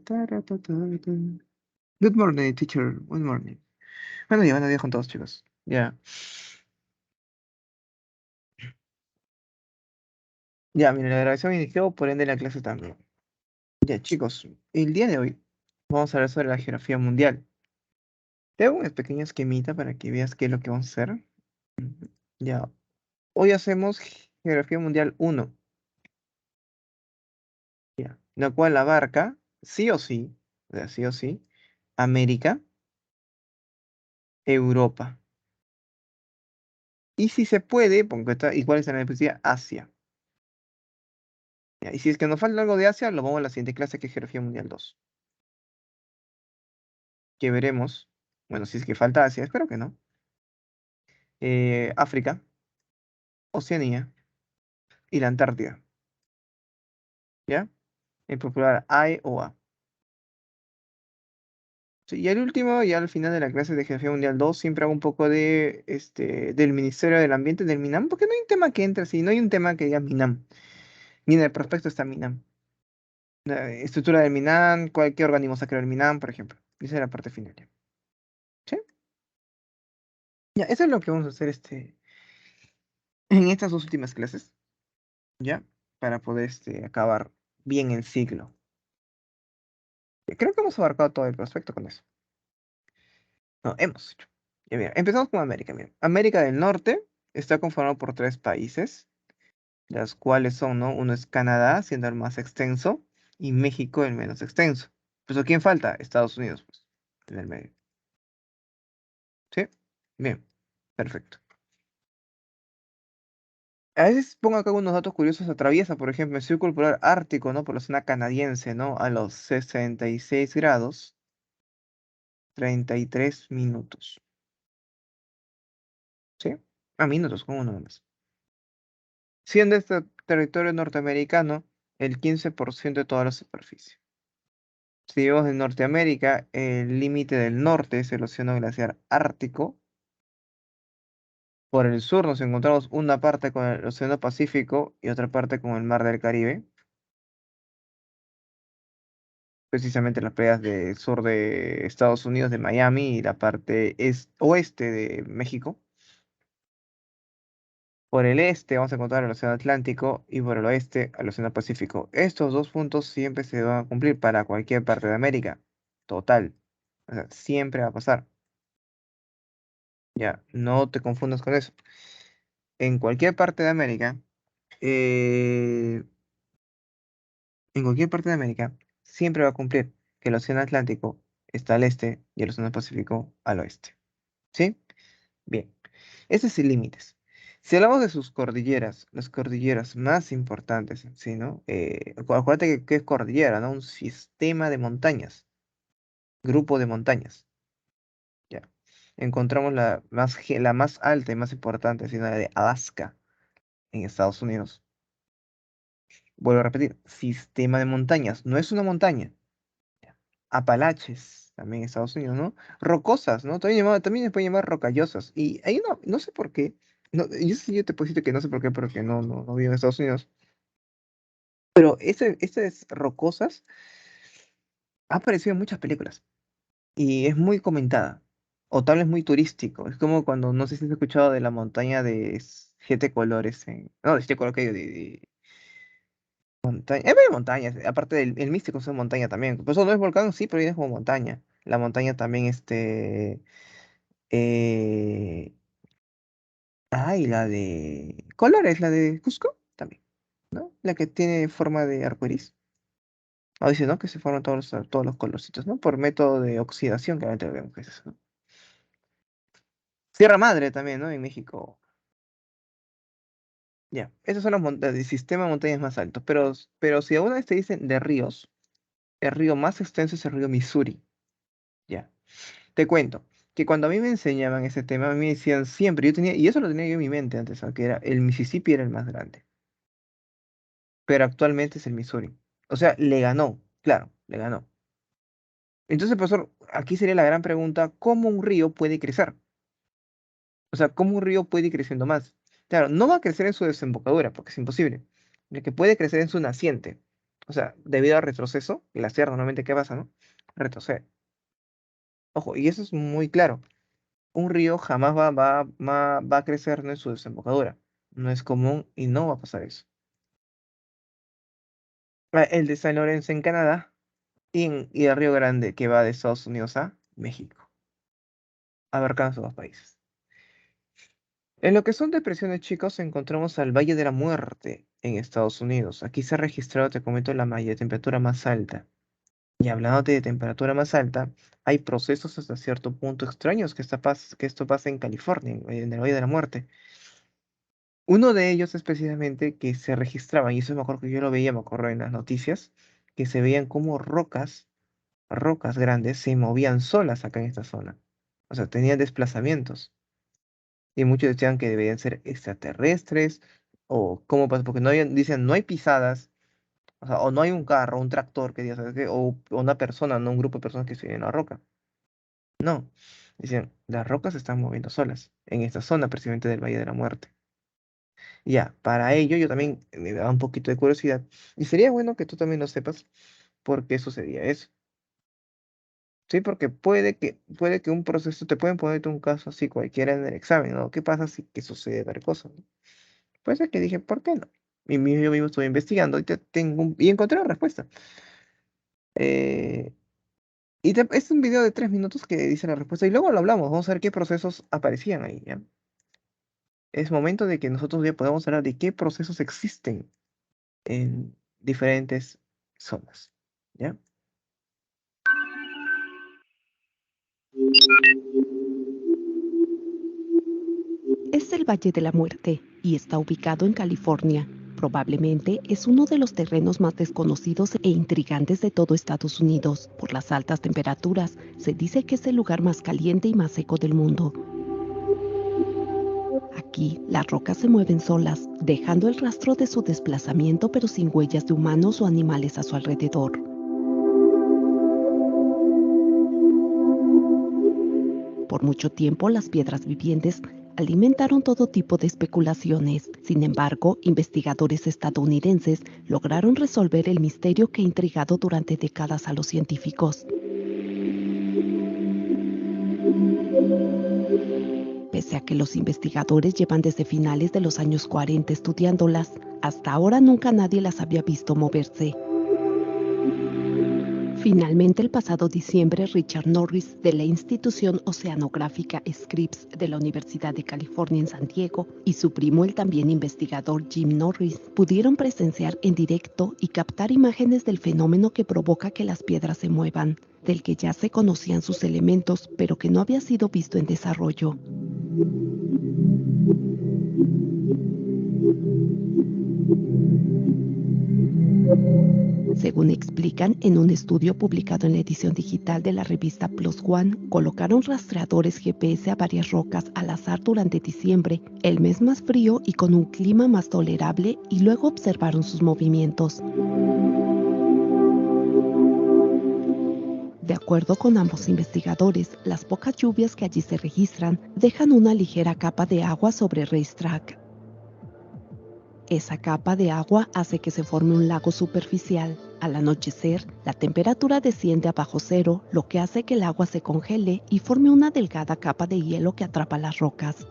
Taratatata. Good morning, teacher. Good morning. Buenos días con todos, chicos. Ya. Ya, mira, la grabación inició, por ende la clase también. Ya, chicos, el día de hoy vamos a hablar sobre la geografía mundial. Te hago un pequeño esquemita para que veas qué es lo que vamos a hacer. Ujú. Ya, hoy hacemos geografía mundial 1, ya, la cual abarca, sí o sí, o sea, sí o sí, América, Europa. Y si se puede, porque está igual está en la diapositiva, Asia. Ya, y si es que nos falta algo de Asia, lo vamos a la siguiente clase que es geografía mundial 2, que veremos, bueno, si es que falta Asia, espero que no, África, Oceanía y la Antártida, ¿ya? En popular A o A. Sí, y el último, ya al final de la clase de Geografía Mundial 2, siempre hago un poco de, del Ministerio del Ambiente, del MINAM, porque no hay un tema que entre así, no hay un tema que diga MINAM, ni en el prospecto está MINAM. La estructura del MINAM, cualquier organismo se creó el MINAM, por ejemplo. Esa es la parte final, ¿ya? ¿Sí? Ya, eso es lo que vamos a hacer en estas dos últimas clases, ¿ya? Para poder acabar bien el ciclo. Creo que hemos abarcado todo el prospecto con eso. No, hemos hecho. Ya, mira, empezamos con América. Mira. América del Norte está conformado por tres países, las cuales son, ¿no? Uno es Canadá, siendo el más extenso, y México el menos extenso. Pues, ¿a quién falta? Estados Unidos, pues, en el medio. ¿Sí? Bien, perfecto. A veces pongo acá unos datos curiosos. Atraviesa, por ejemplo, el círculo polar ártico, ¿no? Por la zona canadiense, ¿no? A los 66 grados, 33 minutos. ¿Sí? A minutos, con uno más. Siendo este territorio norteamericano el 15% de toda la superficie. Si vemos en Norteamérica, el límite del norte es el océano glaciar Ártico. Por el sur nos encontramos una parte con el océano Pacífico y otra parte con el mar del Caribe, precisamente las playas del sur de Estados Unidos, de Miami, y la parte oeste de México. Por el este vamos a encontrar el océano Atlántico y por el oeste el océano Pacífico. Estos dos puntos siempre se van a cumplir para cualquier parte de América. Total. O sea, siempre va a pasar. Ya, no te confundas con eso. En cualquier parte de América, eh, en cualquier parte de América, siempre va a cumplir que el océano Atlántico está al este y el océano Pacífico al oeste. ¿Sí? Bien. Ese es sin límites. Si hablamos de sus cordilleras, las cordilleras más importantes, ¿sí, no? Acuérdate que es cordillera, ¿no? Un sistema de montañas, grupo de montañas. Ya. Encontramos la más alta y más importante, sino la de Alaska, en Estados Unidos. Vuelvo a repetir, sistema de montañas, no es una montaña. Apalaches, también en Estados Unidos, ¿no? Rocosas, ¿no? También se puede llamar rocallosas. Y ahí no sé por qué. No, yo te puedo decir que no sé por qué, porque no vivo en Estados Unidos. Pero estas rocosas ha aparecido en muchas películas y es muy comentada. O tal vez muy turístico. Es como cuando, no sé si has escuchado de la montaña de siete colores. No, de siete colores que montaña. Hay varias montañas, aparte del el místico es una montaña también. Por eso no es volcán, sí, pero es como montaña. La montaña también, eh, ay, la de colores, la de Cusco también, ¿no? La que tiene forma de arcoíris. O dice, ¿no? Que se forman todos los colorcitos, ¿no? Por método de oxidación, que realmente vemos que es eso, ¿no? Sierra Madre también, ¿no? En México. Ya, esos son los el sistema de montañas más altos. Pero si alguna vez te dicen de ríos, el río más extenso es el río Missouri. Ya. Te cuento que cuando a mí me enseñaban ese tema, a mí me decían siempre, yo tenía, y eso lo tenía yo en mi mente antes, ¿no? Que era el Mississippi era el más grande, pero actualmente es el Missouri. O sea, le ganó, claro, le ganó. Entonces, profesor, aquí sería la gran pregunta, ¿cómo un río puede crecer? O sea, ¿cómo un río puede ir creciendo más? Claro, no va a crecer en su desembocadura, porque es imposible. Lo que puede crecer en su naciente. O sea, debido al retroceso, glaciar normalmente, ¿qué pasa, no? Retrocede. Ojo, y eso es muy claro. Un río jamás va a crecer, ¿no?, en su desembocadura. No es común y no va a pasar eso. El de San Lorenzo en Canadá y el Río Grande que va de Estados Unidos a México, abarcando esos dos países. En lo que son depresiones, chicos, encontramos al Valle de la Muerte en Estados Unidos. Aquí se ha registrado, te comento, la malla de temperatura más alta. Y hablando de temperatura más alta, hay procesos hasta cierto punto extraños que esto pasa en California, en el Valle de la Muerte. Uno de ellos específicamente que se registraba, y eso me acuerdo que yo lo veía, me acuerdo en las noticias, que se veían como rocas grandes se movían solas acá en esta zona. O sea, tenían desplazamientos. Y muchos decían que debían ser extraterrestres, o cómo pasa, porque no habían, dicen, no hay pisadas, o sea, o no hay un carro, un tractor que diga, ¿sabes qué? O una persona, no un grupo de personas que estén en la roca. No. Dicen, las rocas se están moviendo solas, en esta zona precisamente del Valle de la Muerte. Ya, para ello yo también me da un poquito de curiosidad. Y sería bueno que tú también lo sepas por qué sucedía eso. Sí, porque puede que un proceso, te pueden ponerte un caso así cualquiera en el examen, ¿no? ¿Qué pasa si que sucede tal cosa, ¿no? Pues es que dije, ¿por qué no? Yo mismo estuve investigando y, y encontré la respuesta. Eh, es un video de 3 minutos que dice la respuesta y luego lo hablamos. Vamos a ver qué procesos aparecían ahí, ¿ya? Es momento de que nosotros ya podamos hablar de qué procesos existen en diferentes zonas, ¿ya? Es el Valle de la Muerte y está ubicado en California. Probablemente es uno de los terrenos más desconocidos e intrigantes de todo Estados Unidos. Por las altas temperaturas, se dice que es el lugar más caliente y más seco del mundo. Aquí, las rocas se mueven solas, dejando el rastro de su desplazamiento pero sin huellas de humanos o animales a su alrededor. Por mucho tiempo, las piedras vivientes alimentaron todo tipo de especulaciones. Sin embargo, investigadores estadounidenses lograron resolver el misterio que ha intrigado durante décadas a los científicos. Pese a que los investigadores llevan desde finales de los años 40 estudiándolas, hasta ahora nunca nadie las había visto moverse. Finalmente, el pasado diciembre, Richard Norris, de la institución oceanográfica Scripps de la Universidad de California en San Diego, y su primo, el también investigador Jim Norris, pudieron presenciar en directo y captar imágenes del fenómeno que provoca que las piedras se muevan, del que ya se conocían sus elementos, pero que no había sido visto en desarrollo. Según explican en un estudio publicado en la edición digital de la revista Plus One, colocaron rastreadores GPS a varias rocas al azar durante diciembre, el mes más frío y con un clima más tolerable, y luego observaron sus movimientos. De acuerdo con ambos investigadores, las pocas lluvias que allí se registran dejan una ligera capa de agua sobre Racetrack. Esa capa de agua hace que se forme un lago superficial. Al anochecer, la temperatura desciende a bajo cero, lo que hace que el agua se congele y forme una delgada capa de hielo que atrapa las rocas.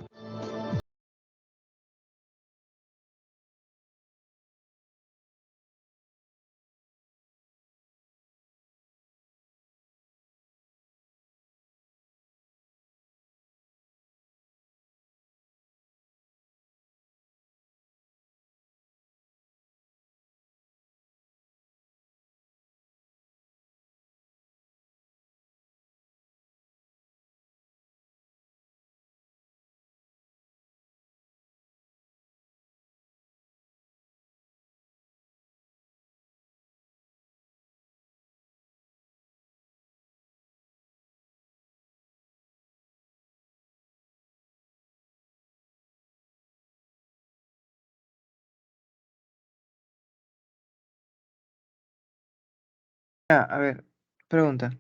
A ver, pregunta.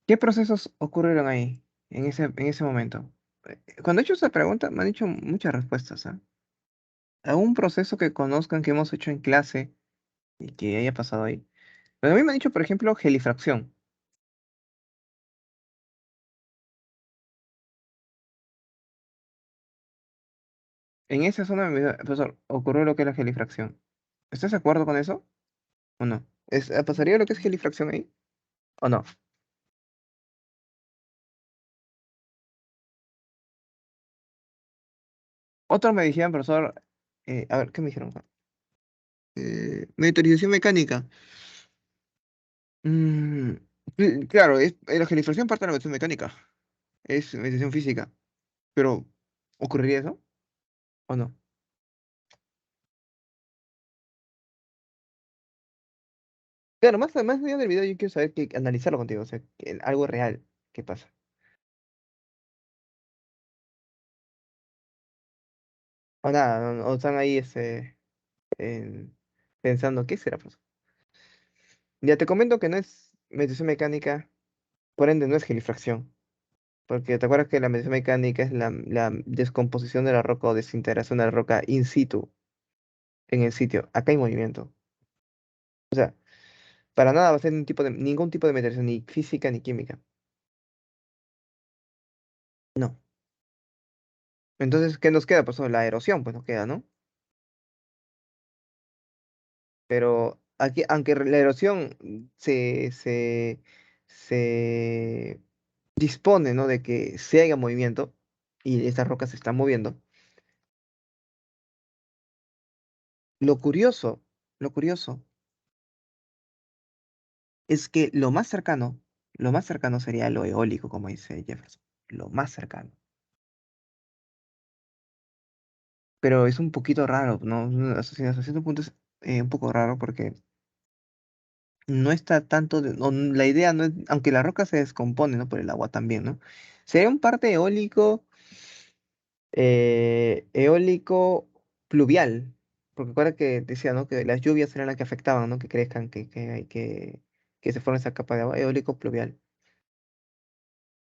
¿Qué procesos ocurrieron ahí, en ese momento? Cuando he hecho esa pregunta, me han dicho muchas respuestas, ¿ah? ¿Algún proceso que conozcan que hemos hecho en clase y que haya pasado ahí. Pero a mí me han dicho, por ejemplo, gelifracción. En esa zona, profesor, ocurrió lo que es la gelifracción. ¿Estás de acuerdo con eso o no? ¿Pasaría lo que es gelifracción ahí o no? Otros me dijeron, profesor, a ver, ¿qué me dijeron? Monitorización mecánica. Mm, claro, la gelifracción parte de la metización mecánica. Es metización física. Pero, ¿ocurriría eso o no? Claro, más allá del video, yo quiero saber analizarlo contigo, o sea, algo real. ¿Qué pasa? O nada, o están ahí pensando, ¿qué será, profesor? Ya te comento que no es meditación mecánica, por ende no es gelifracción, porque te acuerdas que la meditación mecánica es la descomposición de la roca o desintegración de la roca in situ, en el sitio. Acá hay movimiento. O sea, para nada va a ser ningún tipo de meditación, ni física ni química. No. Entonces, ¿qué nos queda? Pues la erosión, pues nos queda, ¿no? Pero aquí, aunque la erosión se dispone, ¿no? De que se haga movimiento y estas rocas se están moviendo. Lo curioso, lo curioso es que lo más cercano sería lo eólico, como dice Jefferson. Lo más cercano. Pero es un poquito raro, ¿no? Hasta cierto punto es un poco raro porque no está tanto, la idea no es, aunque la roca se descompone, ¿no? Por el agua también, ¿no? Sería un parte eólico pluvial, porque acuerda que decía, ¿no? Que las lluvias eran las que afectaban, ¿no? Que crezcan, que se forme esa capa de agua, eólico pluvial.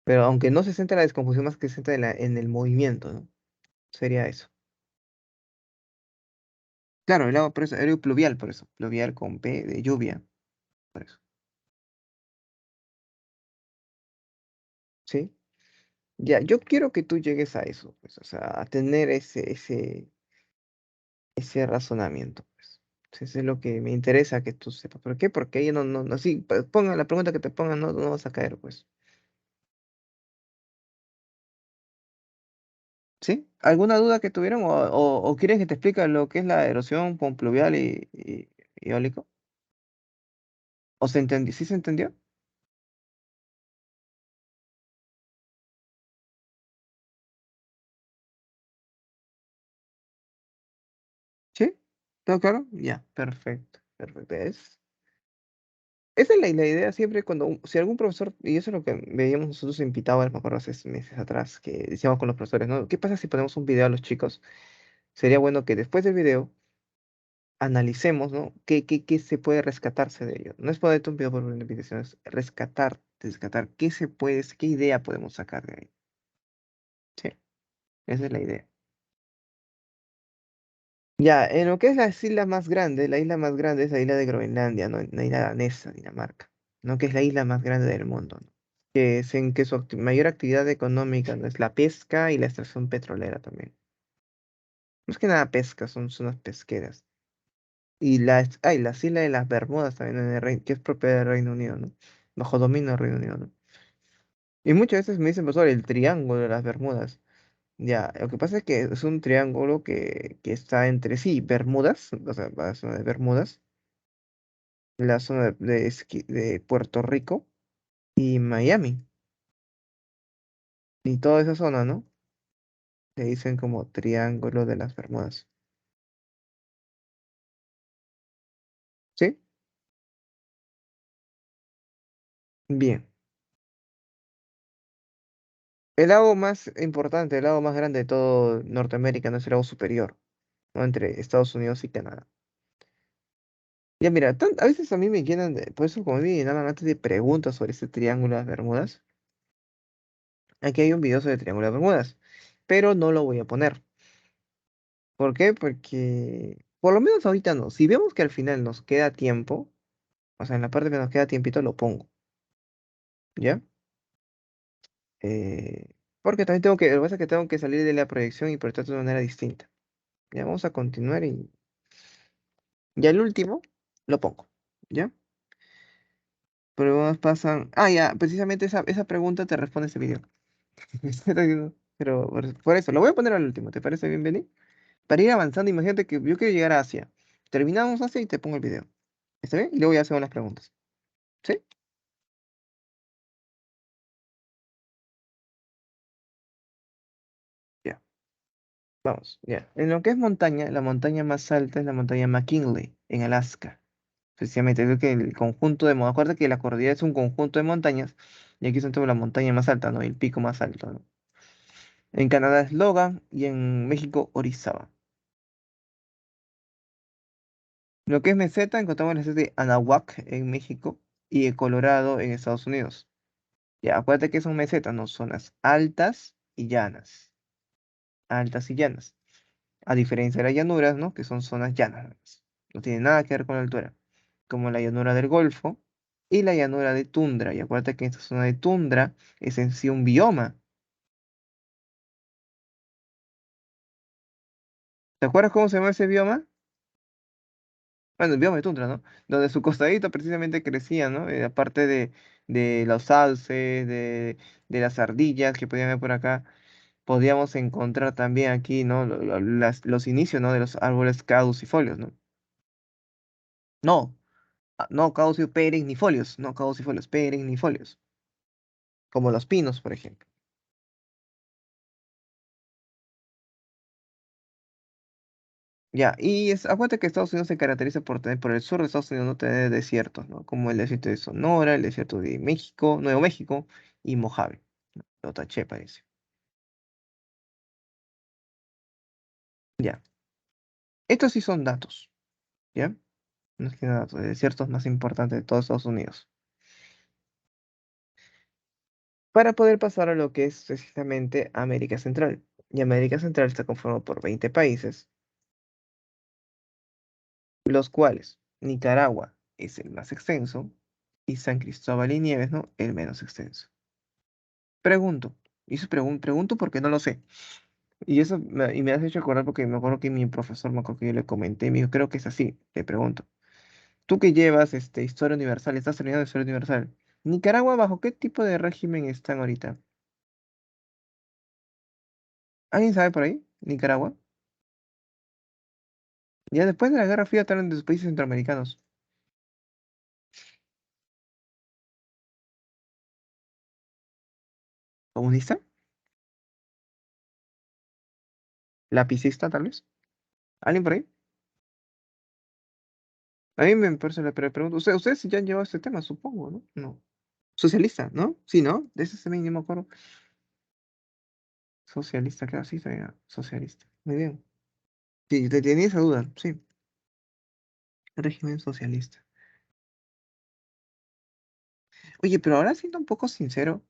Pero aunque no se centra en la descomposición, más que se centra en el movimiento, ¿no? Sería eso. Claro, el agua, por eso, eólico pluvial, por eso. Pluvial con P de lluvia, por eso. ¿Sí? Ya, yo quiero que tú llegues a eso, pues, o sea, a tener ese razonamiento, pues. Eso es lo que me interesa que tú sepas. ¿Por qué? Porque ella no, sí, ponga la pregunta que te pongan, no vas a caer, pues. ¿Sí? ¿Alguna duda que tuvieron o quieren que te explique lo que es la erosión con pluvial y eólico? ¿O se entendió? ¿Sí se entendió? ¿Sí? ¿Todo claro? Ya, perfecto, perfecto. Esa es la idea siempre cuando, si algún profesor, y eso es lo que veíamos nosotros en Pitágoras, me acuerdo hace meses atrás, que decíamos con los profesores, ¿no? ¿Qué pasa si ponemos un video a los chicos? Sería bueno que después del video analicemos, ¿no? ¿Qué se puede rescatarse de ello? No es ponerte un video por una invitación, es rescatar qué se puede, qué idea podemos sacar de ahí. Sí, esa es la idea. Ya, en lo que es las islas más grandes, la isla más grande es la isla de Groenlandia, ¿no? La isla danesa, Dinamarca, ¿no? Que es la isla más grande del mundo, ¿no? Que es en que su mayor actividad económica, ¿no? Es la pesca y la extracción petrolera también. No es que nada pesca, son zonas pesqueras. Y las islas de las Bermudas también, que es propiedad del Reino Unido, ¿no? Bajo dominio del Reino Unido, ¿no? Y muchas veces me dicen, profesor, el triángulo de las Bermudas. Ya, lo que pasa es que es un triángulo que está entre sí, Bermudas, o sea, la zona de Bermudas, la zona de Puerto Rico y Miami. Y toda esa zona, ¿no? Se dicen como triángulo de las Bermudas. ¿Sí? Bien. El lago más importante, el lago más grande de todo Norteamérica no es el lago superior, ¿no? Entre Estados Unidos y Canadá. Ya mira, a veces a mí me llenan por eso como me llenan antes de preguntas sobre este triángulo de las Bermudas. Aquí hay un video sobre el triángulo de las Bermudas, pero no lo voy a poner. ¿Por qué? Porque Por lo menos ahorita no. Si vemos que al final nos queda tiempo, o sea, en la parte que nos queda tiempito lo pongo, ¿ya? Porque también tengo que, lo que pasa es que tengo que salir de la proyección y proyectar de una manera distinta. Ya vamos a continuar y ya el último lo pongo, ¿ya? Pruebas pasan. Ah, ya, precisamente esa pregunta te responde este video. Pero por eso, lo voy a poner al último, ¿te parece bien, Benny? Para ir avanzando, imagínate que yo quiero llegar a Asia. Terminamos Asia y te pongo el video. ¿Está bien? Y luego ya hacemos las preguntas. ¿Sí? Ya, vamos, ya. En lo que es montaña, la montaña más alta es la montaña McKinley, en Alaska. Precisamente, creo que el conjunto de... Acuérdate que la cordillera es un conjunto de montañas, y aquí son toda la montaña más alta, ¿no? El pico más alto, ¿no? En Canadá es Logan y en México Orizaba. Lo que es meseta, encontramos la meseta de Anahuac en México y de Colorado en Estados Unidos. Ya, acuérdate que son mesetas, no zonas altas y llanas. Altas y llanas. A diferencia de las llanuras, ¿no? Que son zonas llanas. No tiene nada que ver con la altura. Como la llanura del Golfo y la llanura de tundra. Y acuérdate que esta zona de tundra es en sí un bioma. ¿Te acuerdas cómo se llama ese bioma? Bueno, el bioma de tundra, ¿no? Donde su costadito precisamente crecía, ¿no? Aparte de los alces, de las ardillas que podían ver por acá, podíamos encontrar también aquí, ¿no? Los inicios, ¿no? De los árboles caducifolios, ¿no? No, no perennifolios, no caducifolios, perennifolios, como los pinos, por ejemplo. Ya, y acuérdate que Estados Unidos se caracteriza por tener, por el sur de Estados Unidos no tener desiertos, ¿no? Como el desierto de Sonora, el desierto de México, Nuevo México y Mojave. Lo taché, parece. Ya. Estos sí son datos, ¿ya? No es que datos, de desiertos más importantes de todos Estados Unidos. Para poder pasar a lo que es precisamente América Central. Y América Central está conformado por 20 países, los cuales Nicaragua es el más extenso y San Cristóbal y Nieves, ¿no? El menos extenso. Pregunto, y eso pregunto porque no lo sé. Y eso y me has hecho acordar porque me acuerdo que mi profesor, me acuerdo que yo le comenté, me dijo, creo que es así, te pregunto. Tú que llevas Historia Universal, estás terminando Historia Universal. ¿Nicaragua bajo qué tipo de régimen están ahorita? ¿Alguien sabe por ahí? ¿Nicaragua? Ya después de la Guerra Fría estaban de los países centroamericanos. ¿Comunista? ¿Lapicista, tal vez? ¿Alguien por ahí? A mí me parece la pregunta. Ustedes ya han llevado este tema, supongo, ¿no? No. Socialista, ¿no? Sí, ¿no? De ese también no me acuerdo. Socialista, claro, sí, está bien. Socialista. Muy bien. Sí, te tenía esa duda, sí. Régimen socialista. Oye, pero ahora siendo un poco sincero,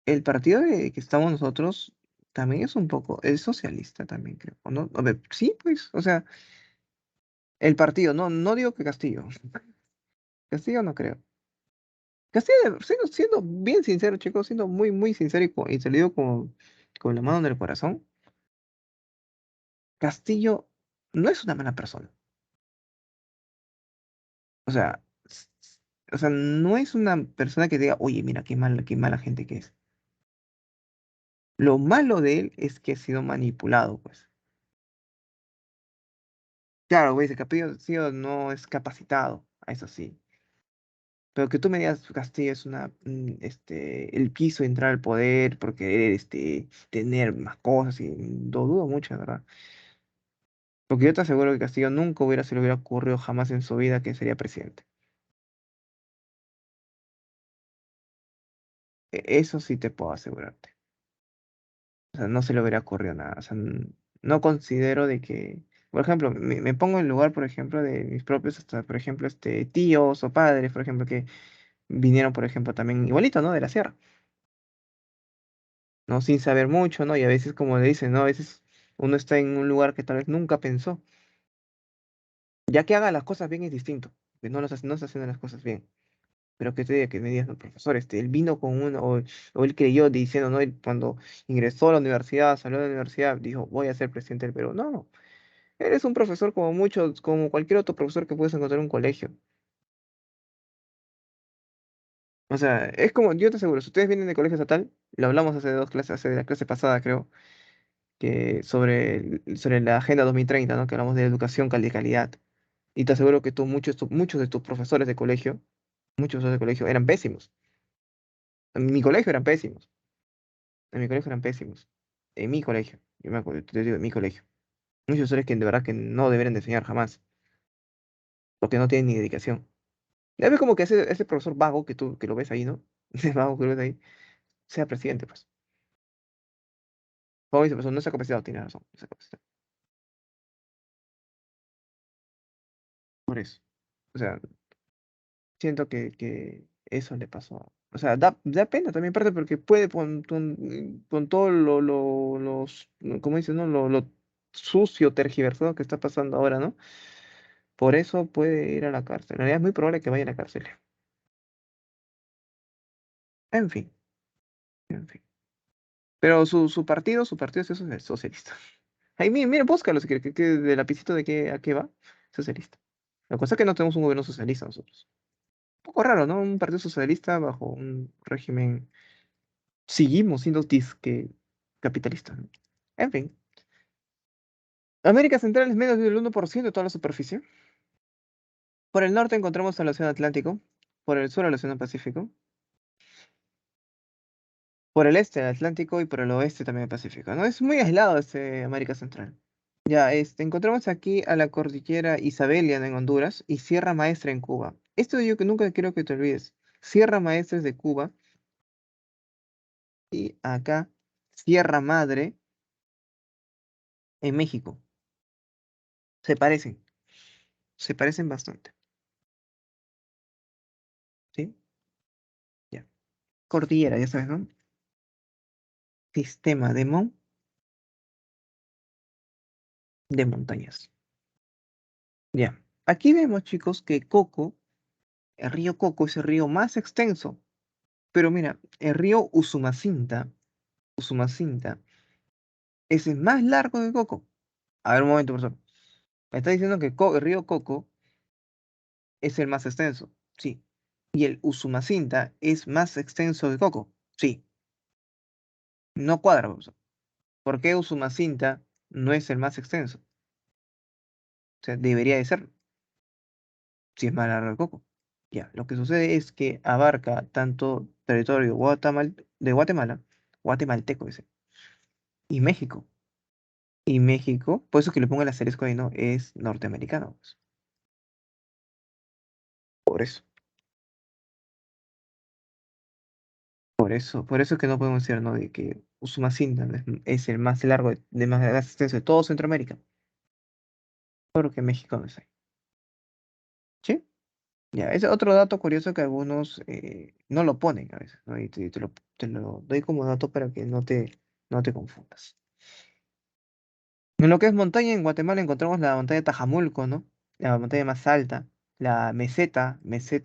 el partido de que estamos nosotros también es un poco, es socialista también, creo, ¿o no? A ver, sí, pues, o sea, el partido, no digo que Castillo. Castillo no creo. Castillo, siendo bien sincero, chicos, siendo muy sincero y te lo digo con la mano en el corazón, Castillo no es una mala persona. O sea, o sea, no es una persona que diga, oye, mira, qué mala gente que es. Lo malo de él es que ha sido manipulado, pues. Claro, güey, ese Castillo no es capacitado, a eso sí. Pero que tú me digas, Castillo es él quiso entrar al poder por querer, tener más cosas y lo dudo mucho, la verdad. Porque yo te aseguro que Castillo nunca se le hubiera ocurrido jamás en su vida que sería presidente. Eso sí te puedo asegurarte. O sea, no se le hubiera ocurrido nada. O sea, no considero de que, por ejemplo, me pongo en lugar, por ejemplo, de mis propios, hasta, por ejemplo, tíos o padres, por ejemplo, que vinieron, por ejemplo, también igualito, ¿no? De la sierra, ¿no? Sin saber mucho, ¿no? Y a veces, como le dicen, ¿no? A veces uno está en un lugar que tal vez nunca pensó. Ya que haga las cosas bien es distinto, que no está haciendo las cosas bien. Pero que te diga que me digas, no, profesor, él vino con uno, o él creyó diciendo, ¿no? Él cuando ingresó a la universidad, salió de la universidad, dijo, voy a ser presidente del Perú. No, eres un profesor como muchos, como cualquier otro profesor que puedes encontrar en un colegio. O sea, es como, yo te aseguro, si ustedes vienen de colegio estatal, lo hablamos hace dos clases, hace la clase pasada, creo, que sobre la Agenda 2030, ¿no? Que hablamos de educación de calidad. Y te aseguro que muchos de tus profesores de colegio, muchos de colegio eran pésimos. En mi colegio eran pésimos. En mi colegio eran pésimos. En mi colegio. Yo me acuerdo, te digo, en mi colegio. Muchos profesores que de verdad que no deberían de enseñar jamás, porque no tienen ni dedicación. Ya ves como que ese profesor vago que tú que lo ves ahí, ¿no? Ese vago que lo ves ahí, sea presidente, pues. Como dice, pues no se ha capacitado, tiene razón. No se ha capacitado. Por eso. O sea, siento que eso le pasó. O sea, da pena también, parte porque puede con todo como dices, ¿no? Lo sucio, tergiversado que está pasando ahora, ¿no? Por eso puede ir a la cárcel. En realidad es muy probable que vaya a la cárcel. En fin, en fin. Pero su partido sí es socialista. Ahí, mire, búscalo si quiere, de lapicito de qué, a qué va. Socialista. La cosa es que no tenemos un gobierno socialista nosotros. Un poco raro, ¿no? Un partido socialista bajo un régimen. Seguimos siendo disque capitalistas, ¿no? En fin. América Central es menos del 1% de toda la superficie. Por el norte encontramos el Océano Atlántico. Por el sur el Océano Pacífico. Por el este el Atlántico y por el oeste también el Pacífico, ¿no? Es muy aislado este América Central. Ya, encontramos aquí a la cordillera Isabeliana en Honduras y Sierra Maestra en Cuba. Esto yo que nunca quiero que te olvides. Sierra Maestra es de Cuba y acá Sierra Madre en México. Se parecen, se parecen bastante, ¿sí? Ya. Cordillera, ya sabes, ¿no? Sistema de montañas. Ya. Aquí vemos, chicos, que Coco, el río Coco es el río más extenso. Pero mira, el río Usumacinta, es el más largo que Coco. A ver, un momento, profesor. Me está diciendo que el río Coco es el más extenso. Sí. Y el Usumacinta es más extenso que Coco. Sí. No cuadra, profesor. ¿Por qué Usumacinta no es el más extenso? O sea, debería de ser, si es más largo que Coco. Ya, lo que sucede es que abarca tanto territorio de Guatemala, guatemalteco ese, y México. Y México, por eso que le pongo el asterisco ahí, ¿no? Es norteamericano, pues. Por eso. Por eso es que no podemos decir, ¿no? De que Usumacinta es el más largo, de más extenso de todo Centroamérica. Porque México no es ahí. ¿Sí? Ya, es otro dato curioso que algunos no lo ponen a veces, ¿no? Y te lo doy como dato para que no te confundas. En lo que es montaña, en Guatemala encontramos la montaña de Tajamulco, ¿no? La montaña más alta, la meseta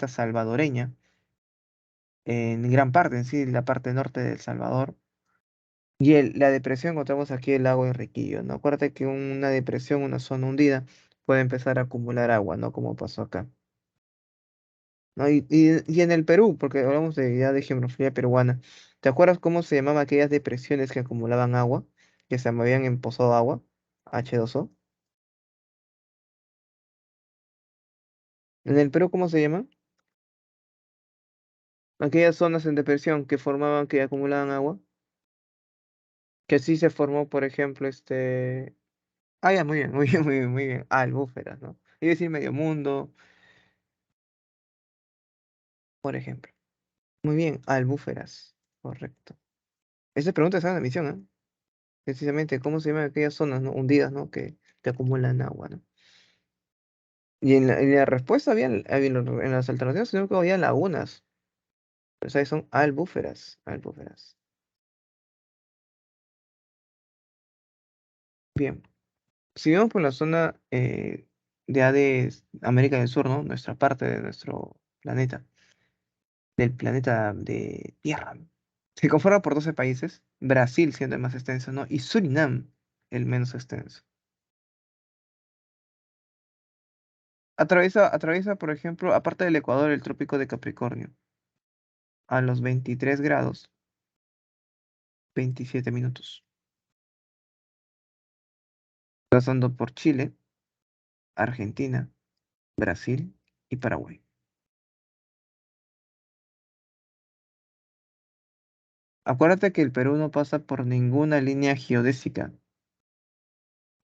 salvadoreña, en gran parte, en sí, la parte norte de El Salvador. Y la depresión encontramos aquí el lago Enriquillo, ¿no? Acuérdate que una depresión, una zona hundida, puede empezar a acumular agua, ¿no? Como pasó acá. ¿No? Y en el Perú, porque hablamos ya de geografía peruana, ¿te acuerdas cómo se llamaban aquellas depresiones que acumulaban agua, que se movían en pozo de agua, H2O? En el Perú, ¿cómo se llama? Aquellas zonas en depresión que formaban, que acumulaban agua, que así se formó, por ejemplo, Ah, ya, muy bien, muy bien, muy bien, muy bien. Albúferas, ¿no? Iba a decir medio mundo, por ejemplo. Muy bien, albúferas. Correcto. Esa pregunta está en la misión, ¿eh? Precisamente, ¿cómo se llaman aquellas zonas, ¿no? Hundidas, ¿no? Que acumulan agua, ¿no? Y en la respuesta en las alternativas, sino que había lagunas. Pues ahí son albúferas, albúferas. Bien. Si vamos por la zona de América del Sur, ¿no? Nuestra parte de nuestro planeta, del planeta de Tierra, ¿no? Se conforma por 12 países, Brasil siendo el más extenso, ¿no? Y Surinam el menos extenso. Atraviesa, por ejemplo, aparte del Ecuador, el trópico de Capricornio, a los 23 grados, 27 minutos, pasando por Chile, Argentina, Brasil y Paraguay. Acuérdate que el Perú no pasa por ninguna línea geodésica,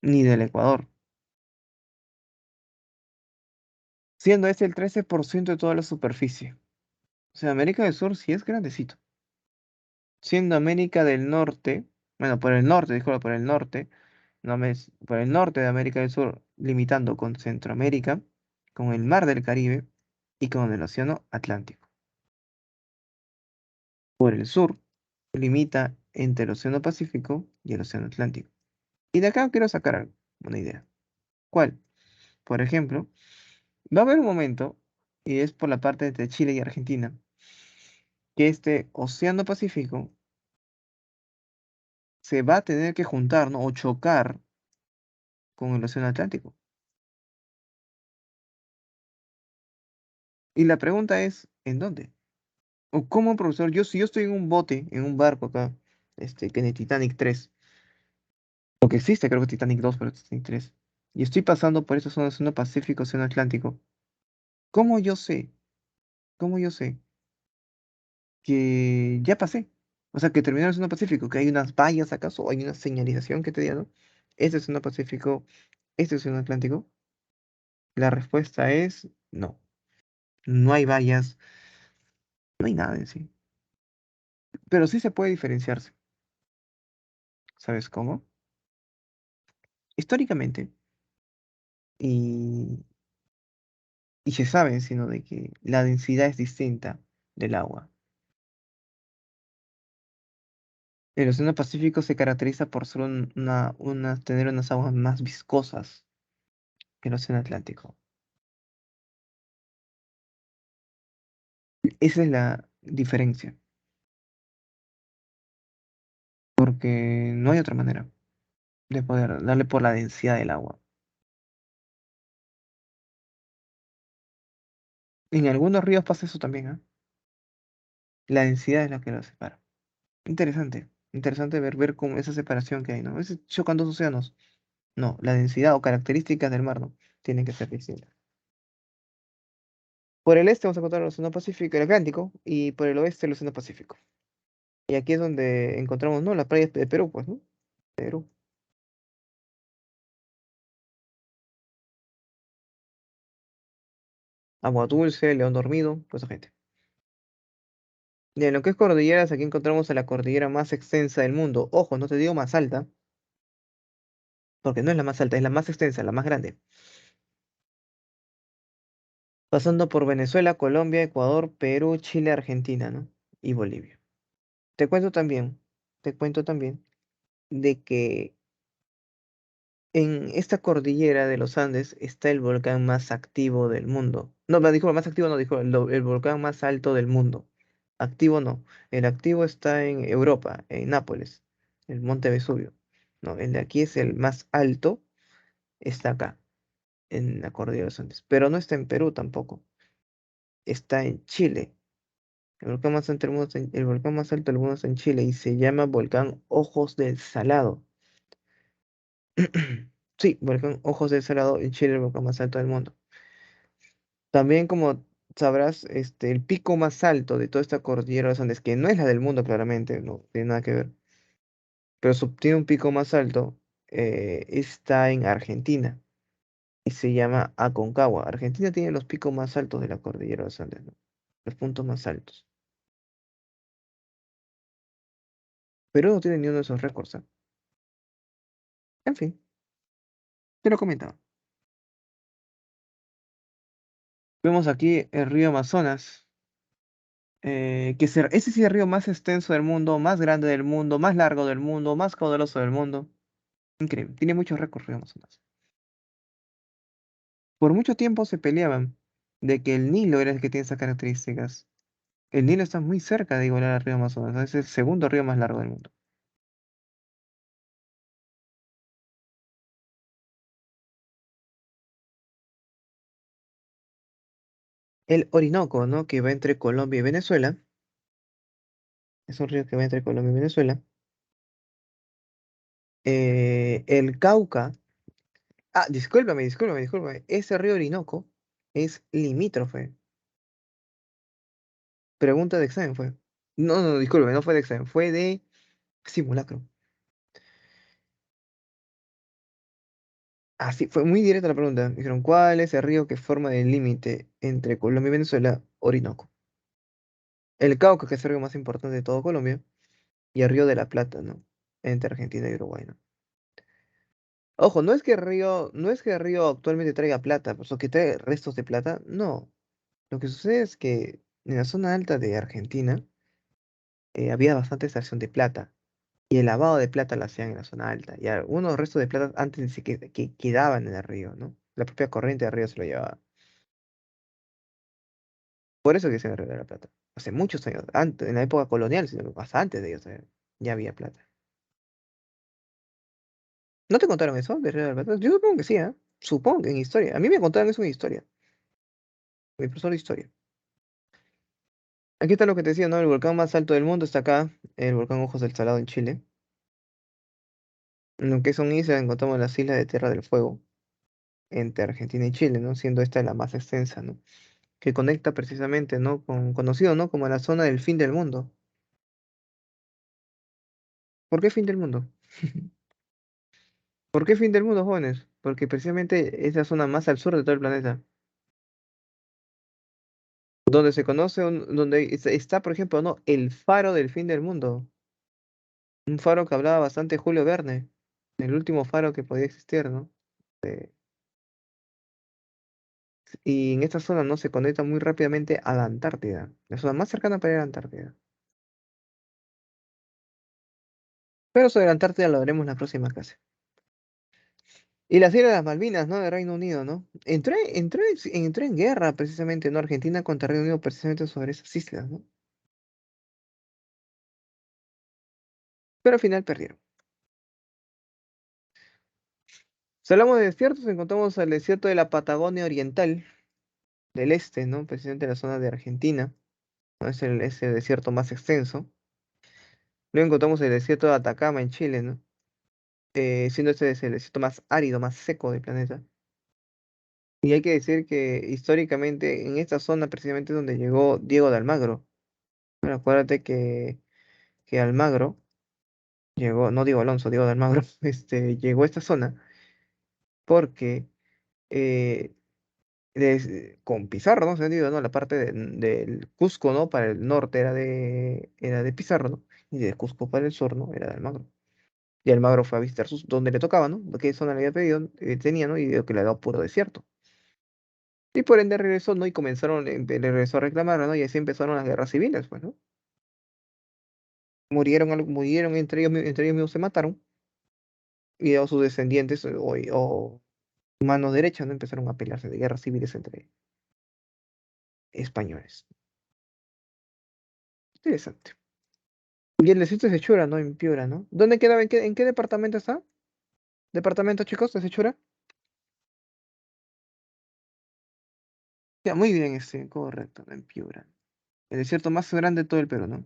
ni del Ecuador, siendo este el 13% de toda la superficie. O sea, América del Sur sí es grandecito. Siendo América del Norte, bueno, por el norte, disculpa, por el norte, no me, por el norte de América del Sur, limitando con Centroamérica, con el Mar del Caribe y con el Océano Atlántico. Por el sur, limita entre el Océano Pacífico y el Océano Atlántico. Y de acá quiero sacar una idea. ¿Cuál? Por ejemplo, va a haber un momento, y es por la parte entre Chile y Argentina, que este Océano Pacífico se va a tener que juntar, ¿no? O chocar con el Océano Atlántico. Y la pregunta es, ¿en dónde? O cómo, profesor, si yo estoy en un bote, en un barco acá, que en el Titanic 3, o que existe, creo que Titanic 2, pero Titanic 3, y estoy pasando por esta zona, Océano Pacífico, Océano Atlántico, ¿cómo yo sé? ¿Cómo yo sé que ya pasé? O sea, que terminó el Océano Pacífico, que hay unas vallas acaso, o hay una señalización que te diga, ¿no? Este es el Océano Pacífico, este es el Océano Atlántico. La respuesta es no. No hay vallas, no hay nada en sí. Pero sí se puede diferenciarse. ¿Sabes cómo? Históricamente, y, y se sabe, sino de que la densidad es distinta del agua. El Océano Pacífico se caracteriza por ser tener unas aguas más viscosas que el Océano Atlántico. Esa es la diferencia, porque no hay otra manera de poder darle por la densidad del agua. En algunos ríos pasa eso también, ¿ah? La densidad es la que los separa. Interesante, interesante ver cómo esa separación que hay, ¿no? A veces chocan dos océanos. No, la densidad o características del mar, ¿no? Tienen que ser distintas. Por el este vamos a encontrar el Océano Pacífico, el Atlántico, y por el oeste el Océano Pacífico. Y aquí es donde encontramos, ¿no? Las playas de Perú, pues, ¿no? Perú. Agua Dulce, León Dormido, pues esa gente. Y en lo que es cordilleras, aquí encontramos a la cordillera más extensa del mundo. Ojo, no te digo más alta, porque no es la más alta, es la más extensa, la más grande. Pasando por Venezuela, Colombia, Ecuador, Perú, Chile, Argentina, ¿no? Y Bolivia. Te cuento también, te cuento también de que en esta cordillera de los Andes está el volcán más activo del mundo. No, me dijo el más activo, no dijo el volcán más alto del mundo. Activo no. El activo está en Europa, en Nápoles, el Monte Vesubio. No, el de aquí es el más alto, está acá, en la cordillera de los Andes. Pero no está en Perú tampoco. Está en Chile. El volcán más alto del mundo el volcán más alto del mundo está en Chile y se llama volcán Ojos del Salado. Sí, volcán Ojos del Salado en Chile, el volcán más alto del mundo. También, como sabrás, el pico más alto de toda esta cordillera de los Andes, que no es la del mundo claramente, no tiene nada que ver, pero tiene un pico más alto, está en Argentina y se llama Aconcagua. Argentina tiene los picos más altos de la cordillera de los Andes, ¿no? Los puntos más altos. Perú no tiene ni uno de esos récords, ¿ah? En fin, te lo comentaba. Vemos aquí el río Amazonas, ese sí es el río más extenso del mundo, más grande del mundo, más largo del mundo, más caudaloso del mundo. Increíble, tiene muchos récords río Amazonas. Por mucho tiempo se peleaban de que el Nilo era el que tiene esas características. El Nilo está muy cerca de igualar al río Amazonas, ¿no? Es el segundo río más largo del mundo. El Orinoco, ¿no? Que va entre Colombia y Venezuela. Es un río que va entre Colombia y Venezuela. El Cauca. Ah, discúlpame. Ese río Orinoco es limítrofe. Pregunta de examen fue. No, discúlpame, no fue de examen, fue de simulacro. Así, fue muy directa la pregunta. Me dijeron, ¿cuál es el río que forma el límite entre Colombia y Venezuela? Orinoco. El Cauca, que es el río más importante de todo Colombia, y el río de la Plata, ¿no? Entre Argentina y Uruguay, ¿no? Ojo, no es que el río actualmente traiga plata, pues, o que trae restos de plata, no. Lo que sucede es que en la zona alta de Argentina había bastante extracción de plata, y el lavado de plata lo hacían en la zona alta, y algunos restos de plata antes ni siquiera que quedaban en el río, ¿no? La propia corriente del río se lo llevaba. Por eso que se río de la Plata. Hace muchos años, antes, en la época colonial, sino hasta antes de ellos, ya había plata. ¿No te contaron eso de Río de la Plata? Yo supongo que sí, ¿ah? Supongo que en historia. A mí me contaron eso en historia. Mi profesor de historia. Aquí está lo que te decía, ¿no? El volcán más alto del mundo está acá, el volcán Ojos del Salado en Chile. En lo que son islas, encontramos las islas de Tierra del Fuego, entre Argentina y Chile, ¿no? Siendo esta la más extensa, ¿no? Que conecta precisamente, ¿no? Conocido, ¿no? Como la zona del fin del mundo. ¿Por qué fin del mundo? ¿Por qué fin del mundo, jóvenes? Porque precisamente es la zona más al sur de todo el planeta. Donde se conoce, donde está, por ejemplo, ¿no? El faro del fin del mundo. Un faro que hablaba bastante Julio Verne. El último faro que podía existir, ¿no? Eh, y en esta zona, ¿no? Se conecta muy rápidamente a la Antártida. La zona más cercana para ir a la Antártida. Pero sobre la Antártida lo veremos en la próxima clase. Y las Islas de las Malvinas, ¿no? De Reino Unido, ¿no? Entró en guerra precisamente, ¿no? Argentina contra Reino Unido precisamente sobre esas islas, ¿no? Pero al final perdieron. Si hablamos de desiertos, encontramos el desierto de la Patagonia Oriental, del este, ¿no? Precisamente la zona de Argentina, ¿no? Es el desierto más extenso. Luego encontramos el desierto de Atacama en Chile, ¿no? Siendo este es el desierto más árido, más seco del planeta. Y hay que decir que históricamente en esta zona precisamente es donde llegó Diego de Almagro. Bueno, acuérdate que Almagro llegó, no Diego Alonso, Diego de Almagro, llegó a esta zona porque eh, con Pizarro, ¿no? Sentido, ¿no? La parte del Cusco, ¿no? Para el norte era de Pizarro, ¿no? Y de Cusco para el sur, ¿no? Era de Almagro. Y Almagro fue a visitar donde le tocaba, ¿no? Qué zona le había pedido, tenía, ¿no? Y vio que le había dado puro desierto. Y por ende regresó, ¿no? Y comenzaron, le regresó a reclamar, ¿no? Y así empezaron las guerras civiles, pues, ¿no? Murieron entre ellos mismos se mataron. Y luego sus descendientes o manos derechas, ¿no? Empezaron a pelearse de guerras civiles entre españoles. Interesante. Y el desierto de Sechura, ¿no? En Piura, ¿no? ¿Dónde queda? En qué departamento está? ¿Departamento, chicos, de Sechura? Ya, muy bien, correcto, en Piura. El desierto más grande de todo el Perú, ¿no?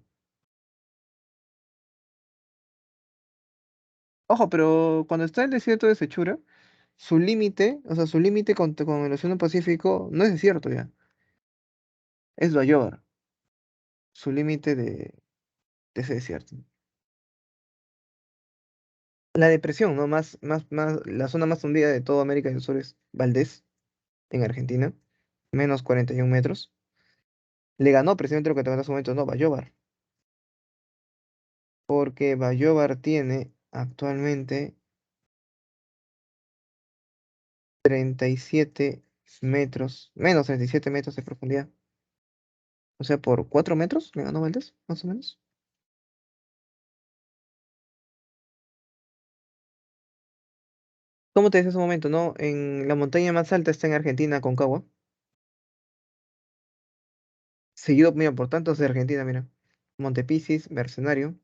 Ojo, pero cuando está el desierto de Sechura, su límite, o sea, su límite con el Océano Pacífico no es desierto ya, es Bayobar, su límite de ese desierto. La depresión, ¿no? La zona más hundida de toda América del Sur es Valdés, en Argentina, menos 41 metros. Le ganó precisamente lo que te conté hace un momento, no, Bayobar, porque Bayobar tiene actualmente 37 metros, menos 37 metros de profundidad. O sea, por 4 metros le ganó Valdés, más o menos. Como te decía hace un momento, ¿no? En la montaña más alta está en Argentina, Concagua. Seguido, mira, por tantos de Argentina, mira. Monte Pisis, Mercenario.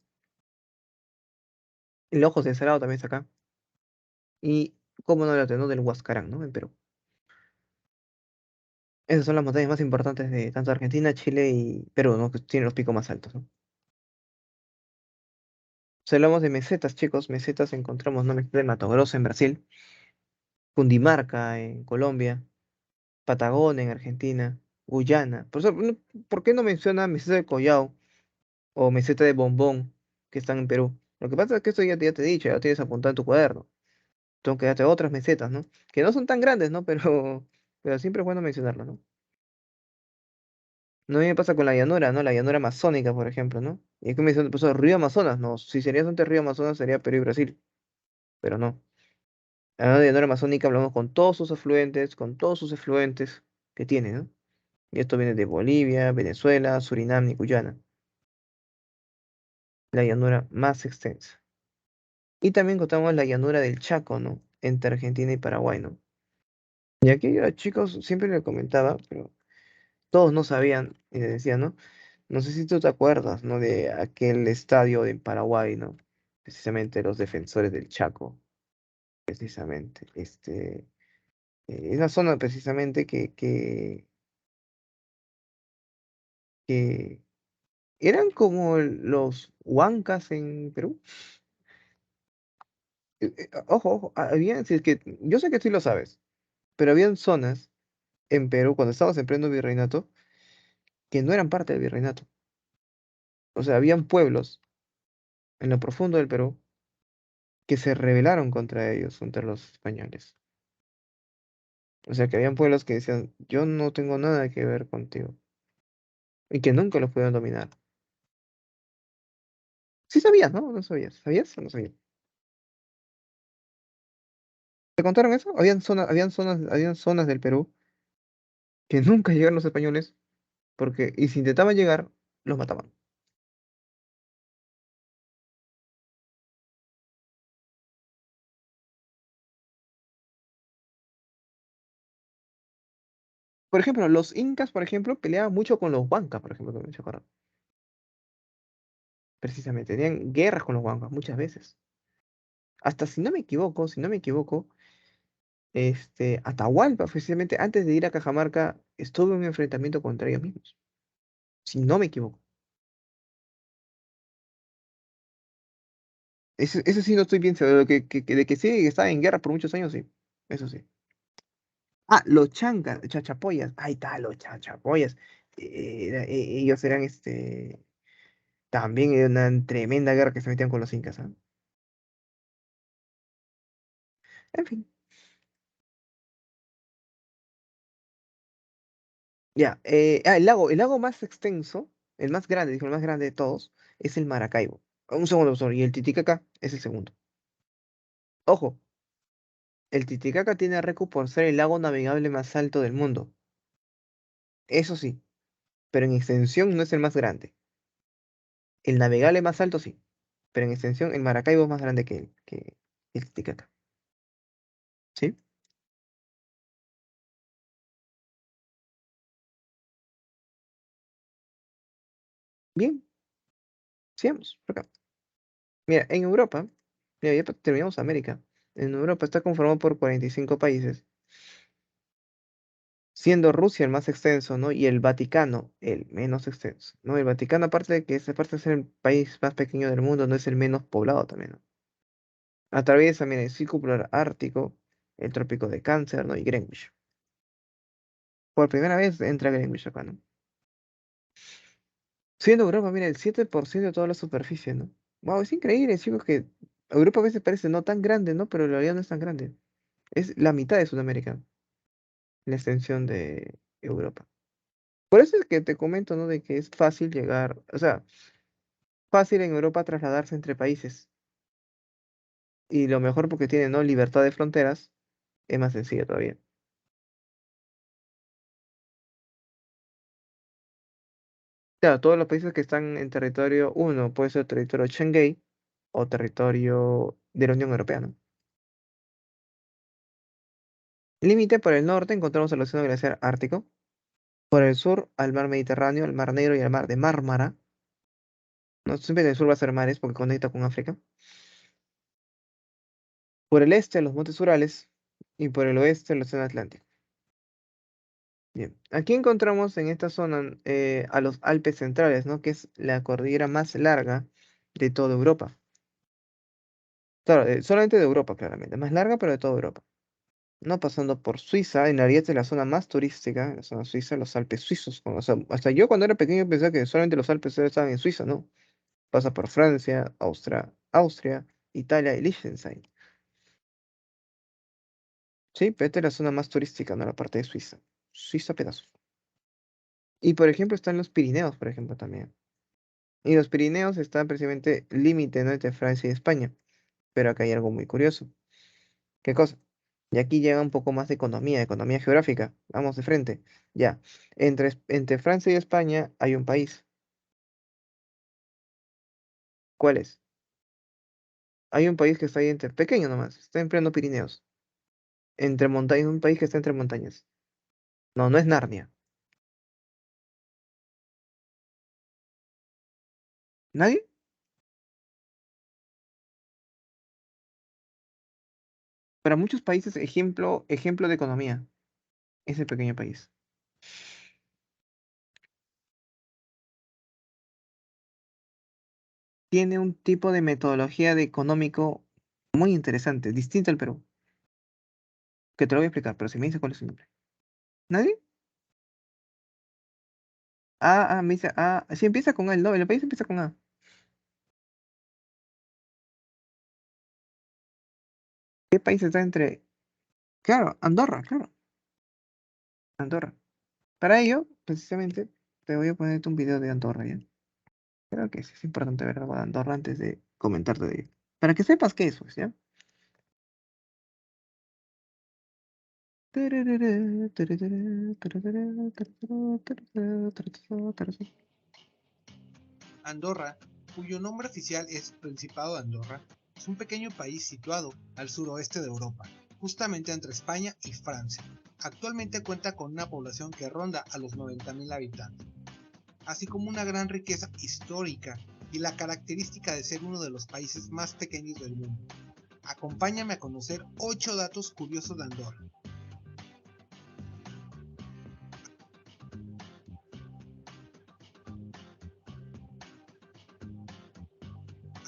El Ojos de Salado también está acá. Y, cómo no, ¿no? Del Huascarán, ¿no? En Perú. Esas son las montañas más importantes de tanto Argentina, Chile y Perú, ¿no? Que tienen los picos más altos, ¿no? Si hablamos de mesetas, chicos, mesetas encontramos, ¿no? Meseta de Mato Grosso en Brasil, Cundinamarca en Colombia, Patagonia en Argentina, Guyana. Por eso, ¿por qué no menciona meseta de Collao o meseta de Bombón que están en Perú? Lo que pasa es que esto ya te he dicho, ya lo tienes apuntado en tu cuaderno. Tengo que darte otras mesetas, ¿no? Que no son tan grandes, ¿no? Pero siempre es bueno mencionarlo, ¿no? No me pasa con la llanura, ¿no? La llanura amazónica, por ejemplo, ¿no? Y es que me dicen, pues, Río Amazonas, no. Si sería antes Río Amazonas, sería Perú y Brasil, pero no. Hablando de llanura amazónica, hablamos con todos sus efluentes que tiene, ¿no? Y esto viene de Bolivia, Venezuela, Surinam y Guyana, la llanura más extensa. Y también contamos la llanura del Chaco, ¿no? Entre Argentina y Paraguay, ¿no? Y aquí a chicos siempre le comentaba, pero todos no sabían y le decían, ¿no? No sé si tú te acuerdas, ¿no? De aquel estadio en Paraguay, ¿no? Precisamente los defensores del Chaco, precisamente. Esa zona precisamente que eran como los huancas en Perú. Ojo, ojo, había, si es que, yo sé que tú lo sabes, pero habían zonas en Perú, cuando estábamos en pleno virreinato, que no eran parte del virreinato. O sea, habían pueblos en lo profundo del Perú que se rebelaron contra ellos, contra los españoles. O sea, que habían pueblos que decían, yo no tengo nada que ver contigo. Y que nunca los pudieron dominar. Sí sabías, ¿no? No sabías. ¿Sabías o no sabías? ¿Te contaron eso? Habían zonas del Perú que nunca llegaron los españoles, porque, y si intentaban llegar, los mataban. Por ejemplo, los incas, por ejemplo, peleaban mucho con los huancas, por ejemplo, que me hizo acordar. Precisamente, tenían guerras con los huancas muchas veces. Hasta si no me equivoco, Atahualpa, precisamente, antes de ir a Cajamarca, estuvo en un enfrentamiento contra ellos mismos. Si no me equivoco. Eso sí no estoy bien seguro, de que sí estaba en guerra por muchos años, sí. Eso sí. Ah, los chancas, chachapoyas. Ahí está, los chachapoyas. Ellos eran también era una tremenda guerra que se metían con los incas, ¿ah? En fin. Ya. El lago más extenso, el más grande, dijo, el más grande de todos, es el Maracaibo. Un segundo, profesor. Y el Titicaca es el segundo. Ojo, el Titicaca tiene récord por ser el lago navegable más alto del mundo. Eso sí, pero en extensión no es el más grande. El navegable más alto sí, pero en extensión el Maracaibo es más grande que el Titicaca. ¿Sí? Bien, sigamos por acá. Mira, en Europa, mira, ya terminamos América. En Europa está conformado por 45 países, siendo Rusia el más extenso, ¿no? Y el Vaticano el menos extenso, ¿no? El Vaticano, aparte de que es, aparte de ser el país más pequeño del mundo, no es el menos poblado también, ¿no? Atraviesa, mira, el círculo polar ártico, el trópico de Cáncer, ¿no? Y Greenwich. Por primera vez entra Greenwich acá, ¿no? Siendo Europa, mira, el 7% de toda la superficie, ¿no? Wow, es increíble, chicos, que Europa a veces parece no tan grande, ¿no? Pero en realidad no es tan grande. Es la mitad de Sudamérica, la extensión de Europa. Por eso es que te comento, ¿no? De que es fácil llegar, o sea, fácil en Europa trasladarse entre países. Y lo mejor porque tiene, ¿no? Libertad de fronteras, es más sencillo todavía. Claro, todos los países que están en territorio, uno puede ser territorio Schengen o territorio de la Unión Europea, ¿no? Límite por el norte encontramos el océano glaciar ártico. Por el sur al mar Mediterráneo, al mar Negro y al mar de Mármara. No siempre en el sur va a ser mares porque conecta con África. Por el este los montes Urales y por el oeste el océano Atlántico. Bien, aquí encontramos en esta zona a los Alpes centrales, ¿no? Que es la cordillera más larga de toda Europa. Claro, solamente de Europa, claramente. Más larga, pero de toda Europa. No pasando por Suiza, en realidad es la zona más turística, la zona suiza, los Alpes suizos. O sea, hasta yo cuando era pequeño pensaba que solamente los Alpes estaban en Suiza, ¿no? Pasa por Francia, Austria, Italia y Liechtenstein. Sí, pero esta es la zona más turística, ¿no? La parte de Suiza. Suiza pedazos. Y por ejemplo están los Pirineos, por ejemplo, también. Y los Pirineos están precisamente límite, ¿no? Entre Francia y España. Pero acá hay algo muy curioso. ¿Qué cosa? Y aquí llega un poco más de economía geográfica. Vamos de frente. Ya. Entre Francia y España hay un país. ¿Cuál es? Hay un país que está ahí entre, pequeño nomás, está en pleno Pirineos. Entre montañas, un país que está entre montañas. No, no es Narnia. ¿Nadie? Para muchos países, ejemplo de economía. Ese pequeño país. Tiene un tipo de metodología de económico muy interesante, distinto al Perú. Que te lo voy a explicar, pero si me dices cuál es su nombre. ¿Nadie? Me dice, sí empieza con el, no, el país empieza con A. ¿Qué país está entre? Claro, Andorra, claro, Andorra. Para ello, precisamente, te voy a ponerte un video de Andorra, ¿ya? Creo que sí es importante ver algo de Andorra antes de comentarte de ello. Para que sepas qué es, pues, ¿ya? Andorra, cuyo nombre oficial es Principado de Andorra, es un pequeño país situado al suroeste de Europa, justamente entre España y Francia. Actualmente cuenta con una población que ronda a los 90.000 habitantes, así como una gran riqueza histórica y la característica de ser uno de los países más pequeños del mundo. Acompáñame a conocer 8 datos curiosos de Andorra.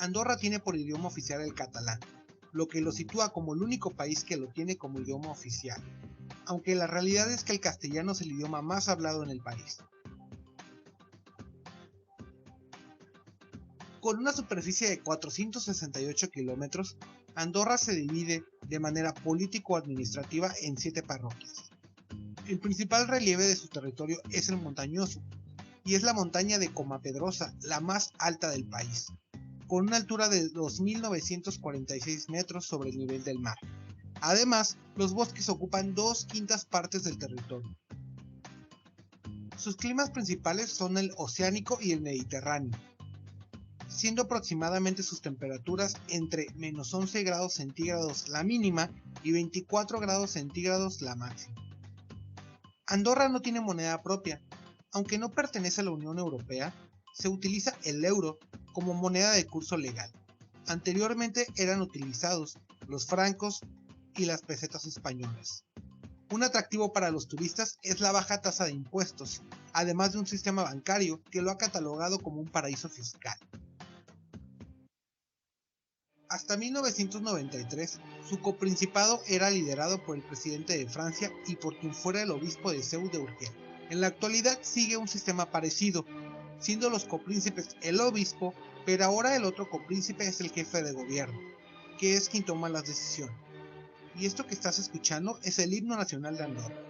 Andorra tiene por idioma oficial el catalán, lo que lo sitúa como el único país que lo tiene como idioma oficial, aunque la realidad es que el castellano es el idioma más hablado en el país. Con una superficie de 468 kilómetros, Andorra se divide de manera político-administrativa en 7 parroquias. El principal relieve de su territorio es el montañoso, y es la montaña de Comapedrosa, la más alta del país, con una altura de 2.946 metros sobre el nivel del mar. Además, los bosques ocupan 2/5 partes del territorio. Sus climas principales son el oceánico y el mediterráneo, siendo aproximadamente sus temperaturas entre -11 grados centígrados la mínima y 24 grados centígrados la máxima. Andorra no tiene moneda propia. Aunque no pertenece a la Unión Europea, se utiliza el euro como moneda de curso legal. Anteriormente eran utilizados los francos y las pesetas españolas. Un atractivo para los turistas es la baja tasa de impuestos, además de un sistema bancario que lo ha catalogado como un paraíso fiscal. Hasta 1993, su coprincipado era liderado por el presidente de Francia y por quien fuera el obispo de Seu de Urgel. En la actualidad sigue un sistema parecido, siendo los copríncipes el obispo, pero ahora el otro copríncipe es el jefe de gobierno, que es quien toma las decisiones. Y esto que estás escuchando es el himno nacional de Andorra.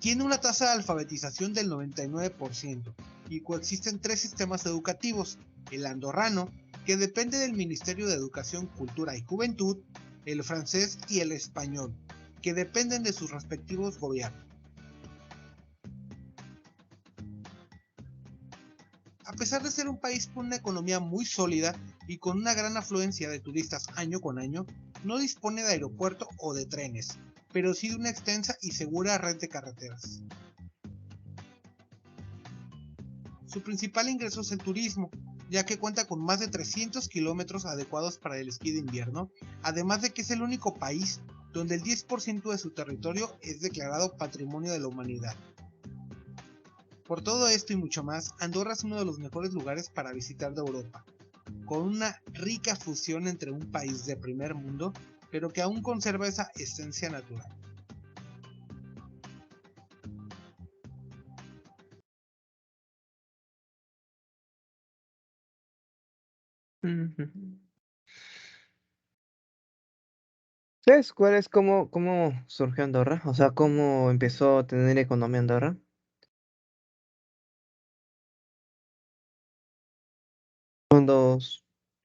Tiene una tasa de alfabetización del 99% y coexisten 3 sistemas educativos: el andorrano, que depende del Ministerio de Educación, Cultura y Juventud; el francés y el español, que dependen de sus respectivos gobiernos. pesar de ser un país con una economía muy sólida y con una gran afluencia de turistas año con año, no dispone de aeropuerto o de trenes, pero sí de una extensa y segura red de carreteras. Su principal ingreso es el turismo, ya que cuenta con más de 300 kilómetros adecuados para el esquí de invierno, además de que es el único país donde el 10% de su territorio es declarado Patrimonio de la Humanidad. Por todo esto y mucho más, Andorra es uno de los mejores lugares para visitar de Europa, con una rica fusión entre un país de primer mundo, pero que aún conserva esa esencia natural. Ujú. ¿Sabes cuál es cómo surgió Andorra? O sea, cómo empezó a tener economía Andorra. Cuando,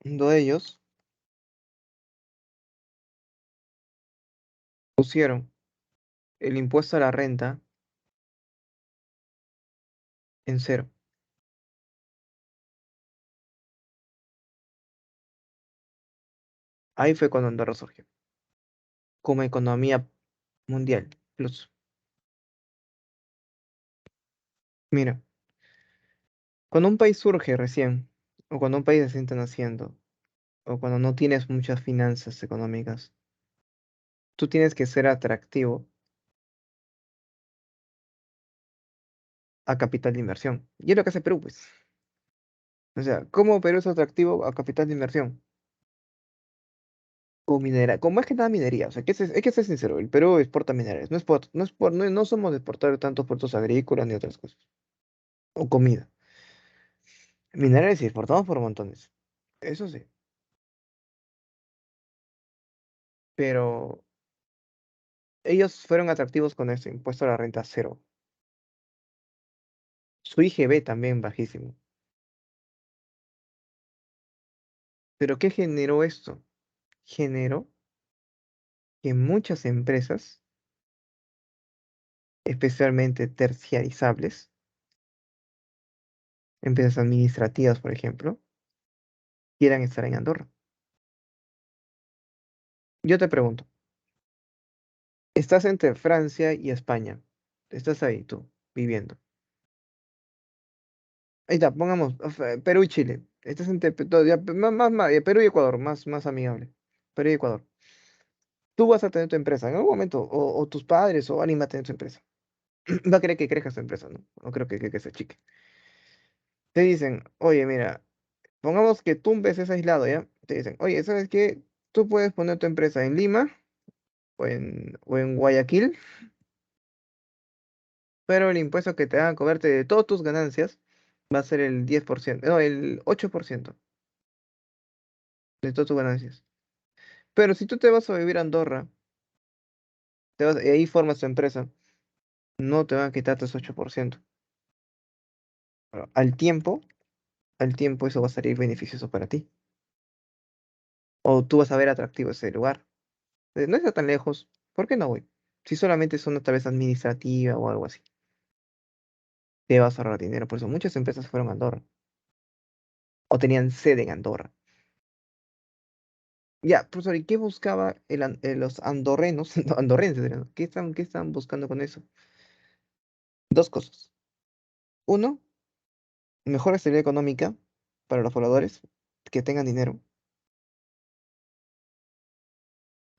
cuando ellos pusieron el impuesto a la renta en cero. Ahí fue cuando Andorra surgió, como economía mundial. Plus, mira, cuando un país surge recién, o cuando un país se siente naciendo, o cuando no tienes muchas finanzas económicas, tú tienes que ser atractivo a capital de inversión. Y es lo que hace Perú, pues. O sea, ¿cómo Perú es atractivo a capital de inversión? O minera, como es que nada minería, o sea, hay que ser sincero, el Perú exporta minerales, no somos de exportar tantos productos agrícolas ni otras cosas, o comida. Minerales sí exportamos por montones, eso sí, pero ellos fueron atractivos con ese impuesto a la renta cero. Su IGB también bajísimo. ¿Pero qué generó esto? Generó que muchas empresas, especialmente terciarizables, empresas administrativas, por ejemplo, quieran estar en Andorra. Yo te pregunto, estás entre Francia y España. Estás ahí tú, viviendo. Ahí está, pongamos Perú y Chile. Estás entre Perú y Ecuador, más amigable. Perú y Ecuador. Tú vas a tener tu empresa en algún momento, o tus padres o alguien va a tener su empresa. Va a querer que crezca su empresa, ¿no? No creo que se chique. Te dicen, oye, mira, pongamos que tú ves aislado, ¿ya? Te dicen, oye, ¿sabes qué? Tú puedes poner tu empresa en Lima o en Guayaquil, pero el impuesto que te van a cobrarte de todas tus ganancias va a ser el 10%, no, el 8% de todas tus ganancias. Pero si tú te vas a vivir a Andorra, y ahí formas tu empresa, no te van a quitar tus 8%. Pero al tiempo eso va a salir beneficioso para ti. O tú vas a ver atractivo ese lugar. No está tan lejos, ¿por qué no voy? Si solamente es una tal vez administrativa o algo así, te vas a ahorrar dinero. Por eso muchas empresas fueron a Andorra o tenían sede en Andorra. Ya, profesor, ¿y qué buscaba los andorrenos, no, andorrenses, ¿no? ¿Qué están buscando con eso? Dos cosas. Uno, mejor estabilidad económica para los pobladores que tengan dinero.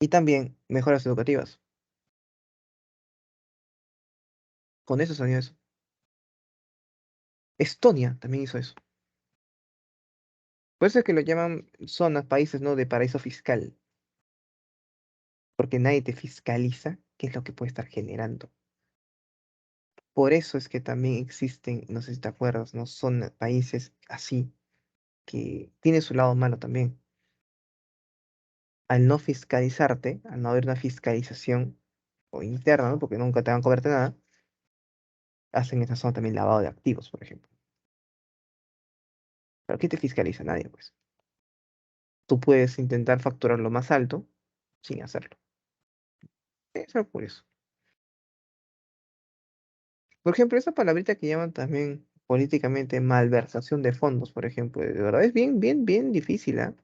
Y también mejoras educativas. Con eso se unió eso. Estonia también hizo eso. Por eso es que lo llaman zonas, países, ¿no? De paraíso fiscal. Porque nadie te fiscaliza qué es lo que puede estar generando. Por eso es que también existen, no sé si te acuerdas, ¿no? Son países así, que tiene su lado malo también. Al no fiscalizarte, al no haber una fiscalización o interna, ¿no? Porque nunca te van a cobrarte nada, hacen esa zona también lavado de activos, por ejemplo. ¿Pero qué te fiscaliza? Nadie, pues. Tú puedes intentar facturar lo más alto sin hacerlo. Eso es por eso. Por ejemplo, esa palabrita que llaman también políticamente malversación de fondos, por ejemplo. De verdad es bien, bien, bien difícil, ¿ah?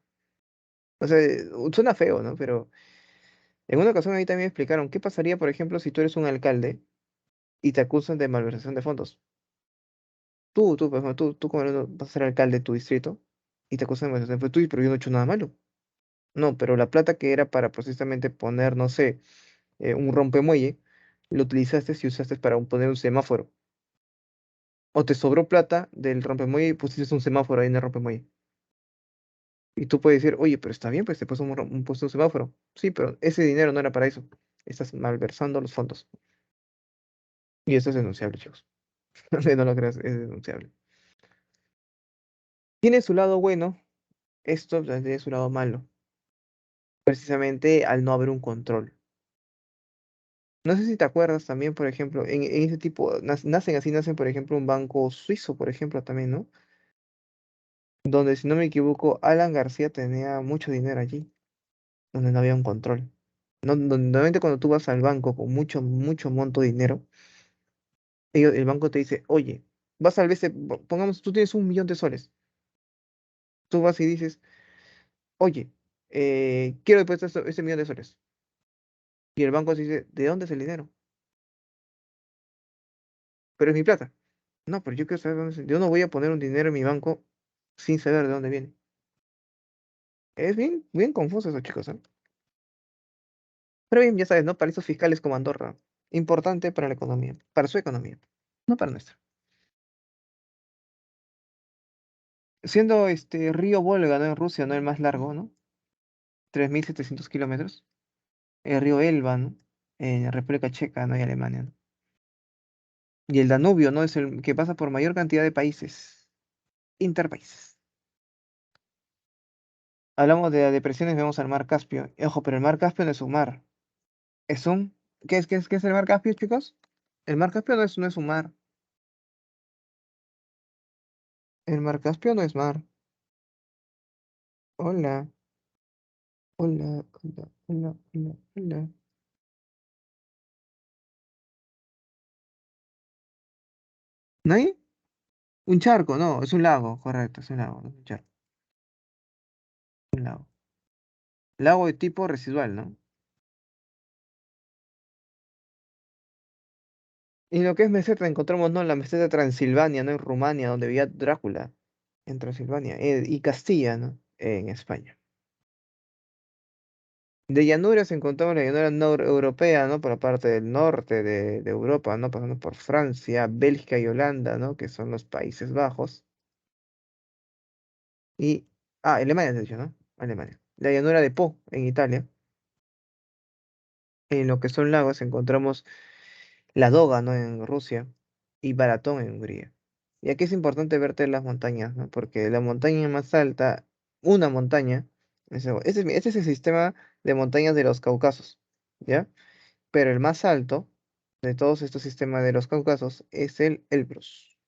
O sea, suena feo, ¿no? Pero en una ocasión ahí también me explicaron qué pasaría, por ejemplo, si tú eres un alcalde y te acusan de malversación de fondos. Por ejemplo, tú como alumno vas a ser alcalde de tu distrito y te acusan de malversación de fondos, pero yo no he hecho nada malo. No, pero la plata que era para precisamente poner, no sé, un rompemuelle, lo utilizaste y usaste para poner un semáforo. O te sobró plata del rompemuelle y pusiste un semáforo ahí en el rompemuelle. Y tú puedes decir, oye, pero está bien, pues te puso puesto un semáforo. Sí, pero ese dinero no era para eso. Estás malversando los fondos. Y eso es denunciable, chicos. Aunque no lo creas, es denunciable. Tiene su lado bueno, esto pues, tiene su lado malo. Precisamente al no haber un control. No sé si te acuerdas también, por ejemplo, en ese tipo, nacen así, nacen, por ejemplo, un banco suizo, por ejemplo, también, ¿no? Donde, si no me equivoco, Alan García tenía mucho dinero allí, donde no había un control. No, normalmente cuando tú vas al banco con mucho, mucho monto de dinero, el banco te dice, oye, vas al BC, pongamos, tú tienes 1 millón de soles. Tú vas y dices, oye, quiero depositar ese 1 millón de soles. Y el banco te dice, ¿de dónde es el dinero? Pero es mi plata. No, pero yo quiero saber dónde es. Yo no voy a poner un dinero en mi banco sin saber de dónde viene. Es bien, bien confuso eso, chicos, ¿eh? Pero bien, ya sabes, ¿no? Paraísos fiscales como Andorra. Importante para la economía, para su economía, no para nuestra. Siendo este río Volga, ¿no? En Rusia, ¿no? El más largo, ¿no? 3700 kilómetros. El río Elba, ¿no? En República Checa, ¿no? Y Alemania, ¿no? Y el Danubio, ¿no? Es el que pasa por mayor cantidad de países, interpaíses. Hablamos de depresiones, vemos al mar Caspio. Y, ojo, pero el mar Caspio no es un mar. Es un... ¿Qué es el mar Caspio, chicos? El mar Caspio no es un mar. El mar Caspio no es mar. Hola, hola, hola, hola, hola, hola. ¿No hay? Un charco, no, es un lago, correcto, es un lago, no es un charco, un lago. Lago de tipo residual, ¿no? Y lo que es meseta, encontramos, ¿no? La meseta de Transilvania, ¿no? En Rumania, donde vivía Drácula, en Transilvania, y Castilla, ¿no? En España. De llanuras encontramos la llanura europea, ¿no? Por la parte del norte de Europa, ¿no? Pasando por Francia, Bélgica y Holanda, ¿no? Que son los Países Bajos. Y, Alemania, de hecho, ¿no? Alemania. La llanura de Po, en Italia. En lo que son lagos encontramos la Doga, ¿no? En Rusia y Baratón en Hungría. Y aquí es importante verte las montañas, ¿no? Porque la montaña más alta, una montaña, este es el sistema de montañas de los Caucasos, ¿ya? Pero el más alto de todos estos sistemas de los Caucasos es el Elbrus.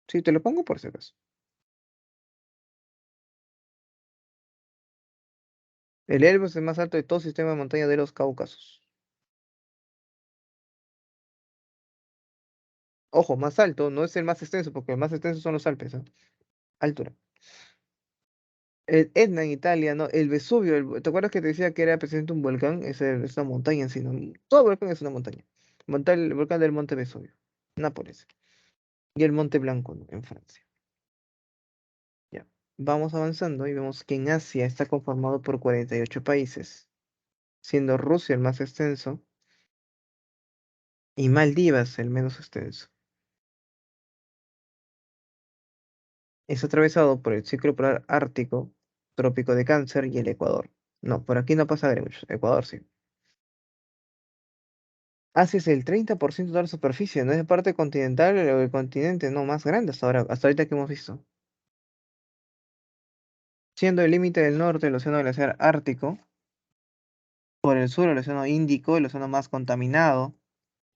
Sí, te lo pongo por si acaso. El Elbrus es el más alto de todo el sistema de montañas de los Caucasos. Ojo, más alto, no es el más extenso, porque el más extenso son los Alpes, ¿ah? Altura. El Etna en Italia, ¿no? El Vesubio, ¿te acuerdas que te decía que era precisamente un volcán? Es una montaña en sí, ¿no? Todo volcán es una montaña. El volcán del Monte Vesubio, Nápoles. Y el Monte Blanco, ¿no? En Francia. Ya. Vamos avanzando y vemos que en Asia está conformado por 48 países, siendo Rusia el más extenso y Maldivas el menos extenso. Es atravesado por el ciclo polar ártico, trópico de Cáncer y el Ecuador. No, por aquí no pasa Greenwich, Ecuador sí. Asia es el 30% de la superficie, no es parte continental o el continente no más grande hasta ahorita que hemos visto. Siendo el límite del norte el océano glaciar ártico, por el sur el océano Índico, el océano más contaminado,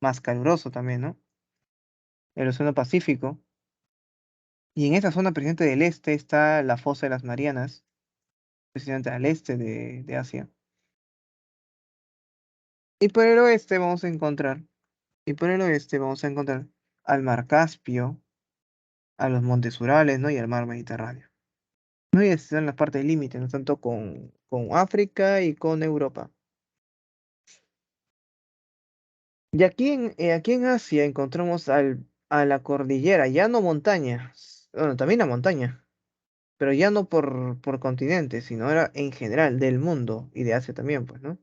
más caluroso también, ¿no? El océano Pacífico. Y en esa zona precisamente del este está la fosa de las Marianas, precisamente al este de Asia. Y por el oeste vamos a encontrar, y por el oeste vamos a encontrar al mar Caspio, a los montes Urales, ¿no? Y al mar Mediterráneo. ¿No? Y están en las partes límites, ¿no? Tanto con África y con Europa. Y aquí en Asia encontramos a la cordillera, ya no montaña, bueno, también la montaña, pero ya no por continente, sino era en general del mundo y de Asia también, pues, ¿no?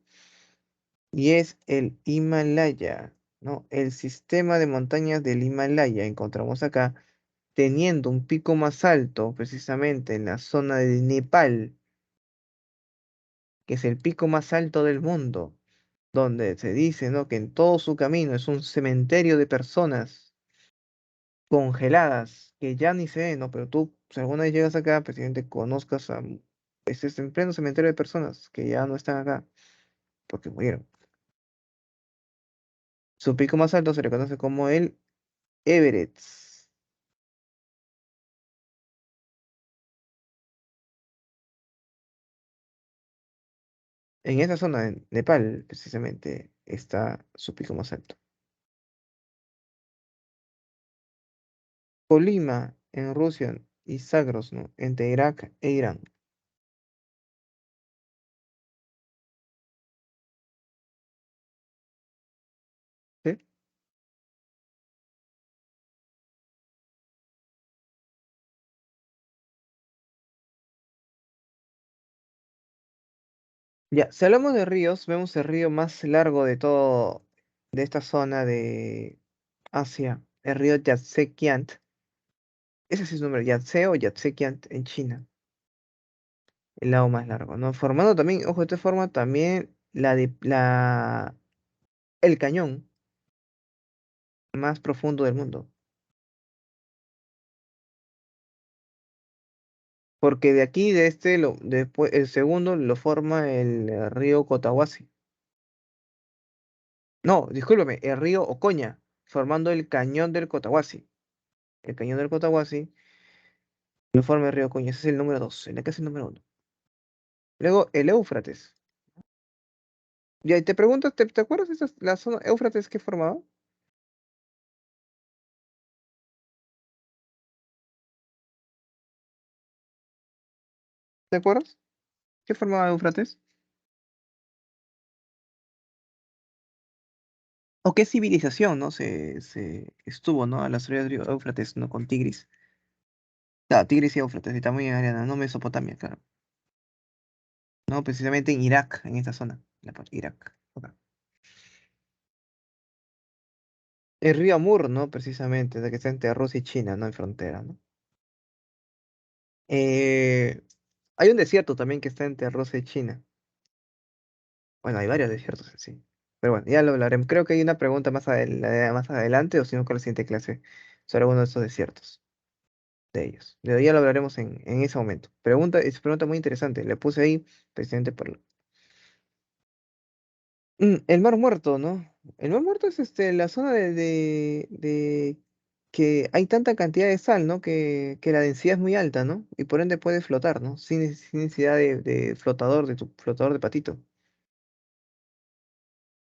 Y es el Himalaya, ¿no? El sistema de montañas del Himalaya encontramos acá, teniendo un pico más alto, precisamente en la zona de Nepal, que es el pico más alto del mundo, donde se dice, ¿no? Que en todo su camino es un cementerio de personas congeladas, que ya ni se ven, ¿no? Pero tú, si alguna vez llegas acá, presidente, conozcas a este en pleno cementerio de personas que ya no están acá porque murieron. Su pico más alto se le conoce como el Everest. En esa zona, en Nepal, precisamente, está su pico más alto. Colima, en Rusia, y Zagros, ¿no? Entre Irak e Irán. ¿Sí? Ya, si hablamos de ríos, vemos el río más largo de todo, de esta zona de Asia, el río Yangtze-Kiang. Ese sí es su nombre, Yangtze o Yangtze-Kiang en China, el lago más largo, ¿no? Formando también, ojo, esta forma también el cañón más profundo del mundo. Porque de aquí, de este, después, el segundo lo forma el río Cotahuasi. No, discúlpeme, el río Ocoña, formando el cañón del Cotahuasi. El cañón del Cotahuasi lo forma el río Ocoña, ese es el número 2, el de acá es el número 1. Luego el Éufrates. Y ahí te pregunto, ¿te acuerdas de la zona Éufrates que formaba? ¿Te acuerdas? ¿Qué formaba Éufrates? ¿O qué civilización, no? Se estuvo, ¿no? A las orillas del río Éufrates, ¿no? Con Tigris. Claro, Tigris y Éufrates, está muy en Ariana, no Mesopotamia, claro. No, precisamente en Irak, en esta zona, la parte Irak. Ok. El río Amur, ¿no? Precisamente, de que está entre Rusia y China, ¿no? En frontera, ¿no? Eh, Hay un desierto también que está entre Rusia y China. Bueno, hay varios desiertos en sí. Pero bueno, ya lo hablaremos. Creo que hay una pregunta más adelante, o si no, con la siguiente clase, sobre uno de esos desiertos de ellos. Pero ya lo hablaremos en ese momento. Es pregunta muy interesante. Le puse ahí, precisamente por... El Mar Muerto, ¿no? El Mar Muerto es la zona de que hay tanta cantidad de sal, ¿no? Que la densidad es muy alta, ¿no? Y por ende puede flotar, ¿no? Sin necesidad de flotador, de tu flotador de patito.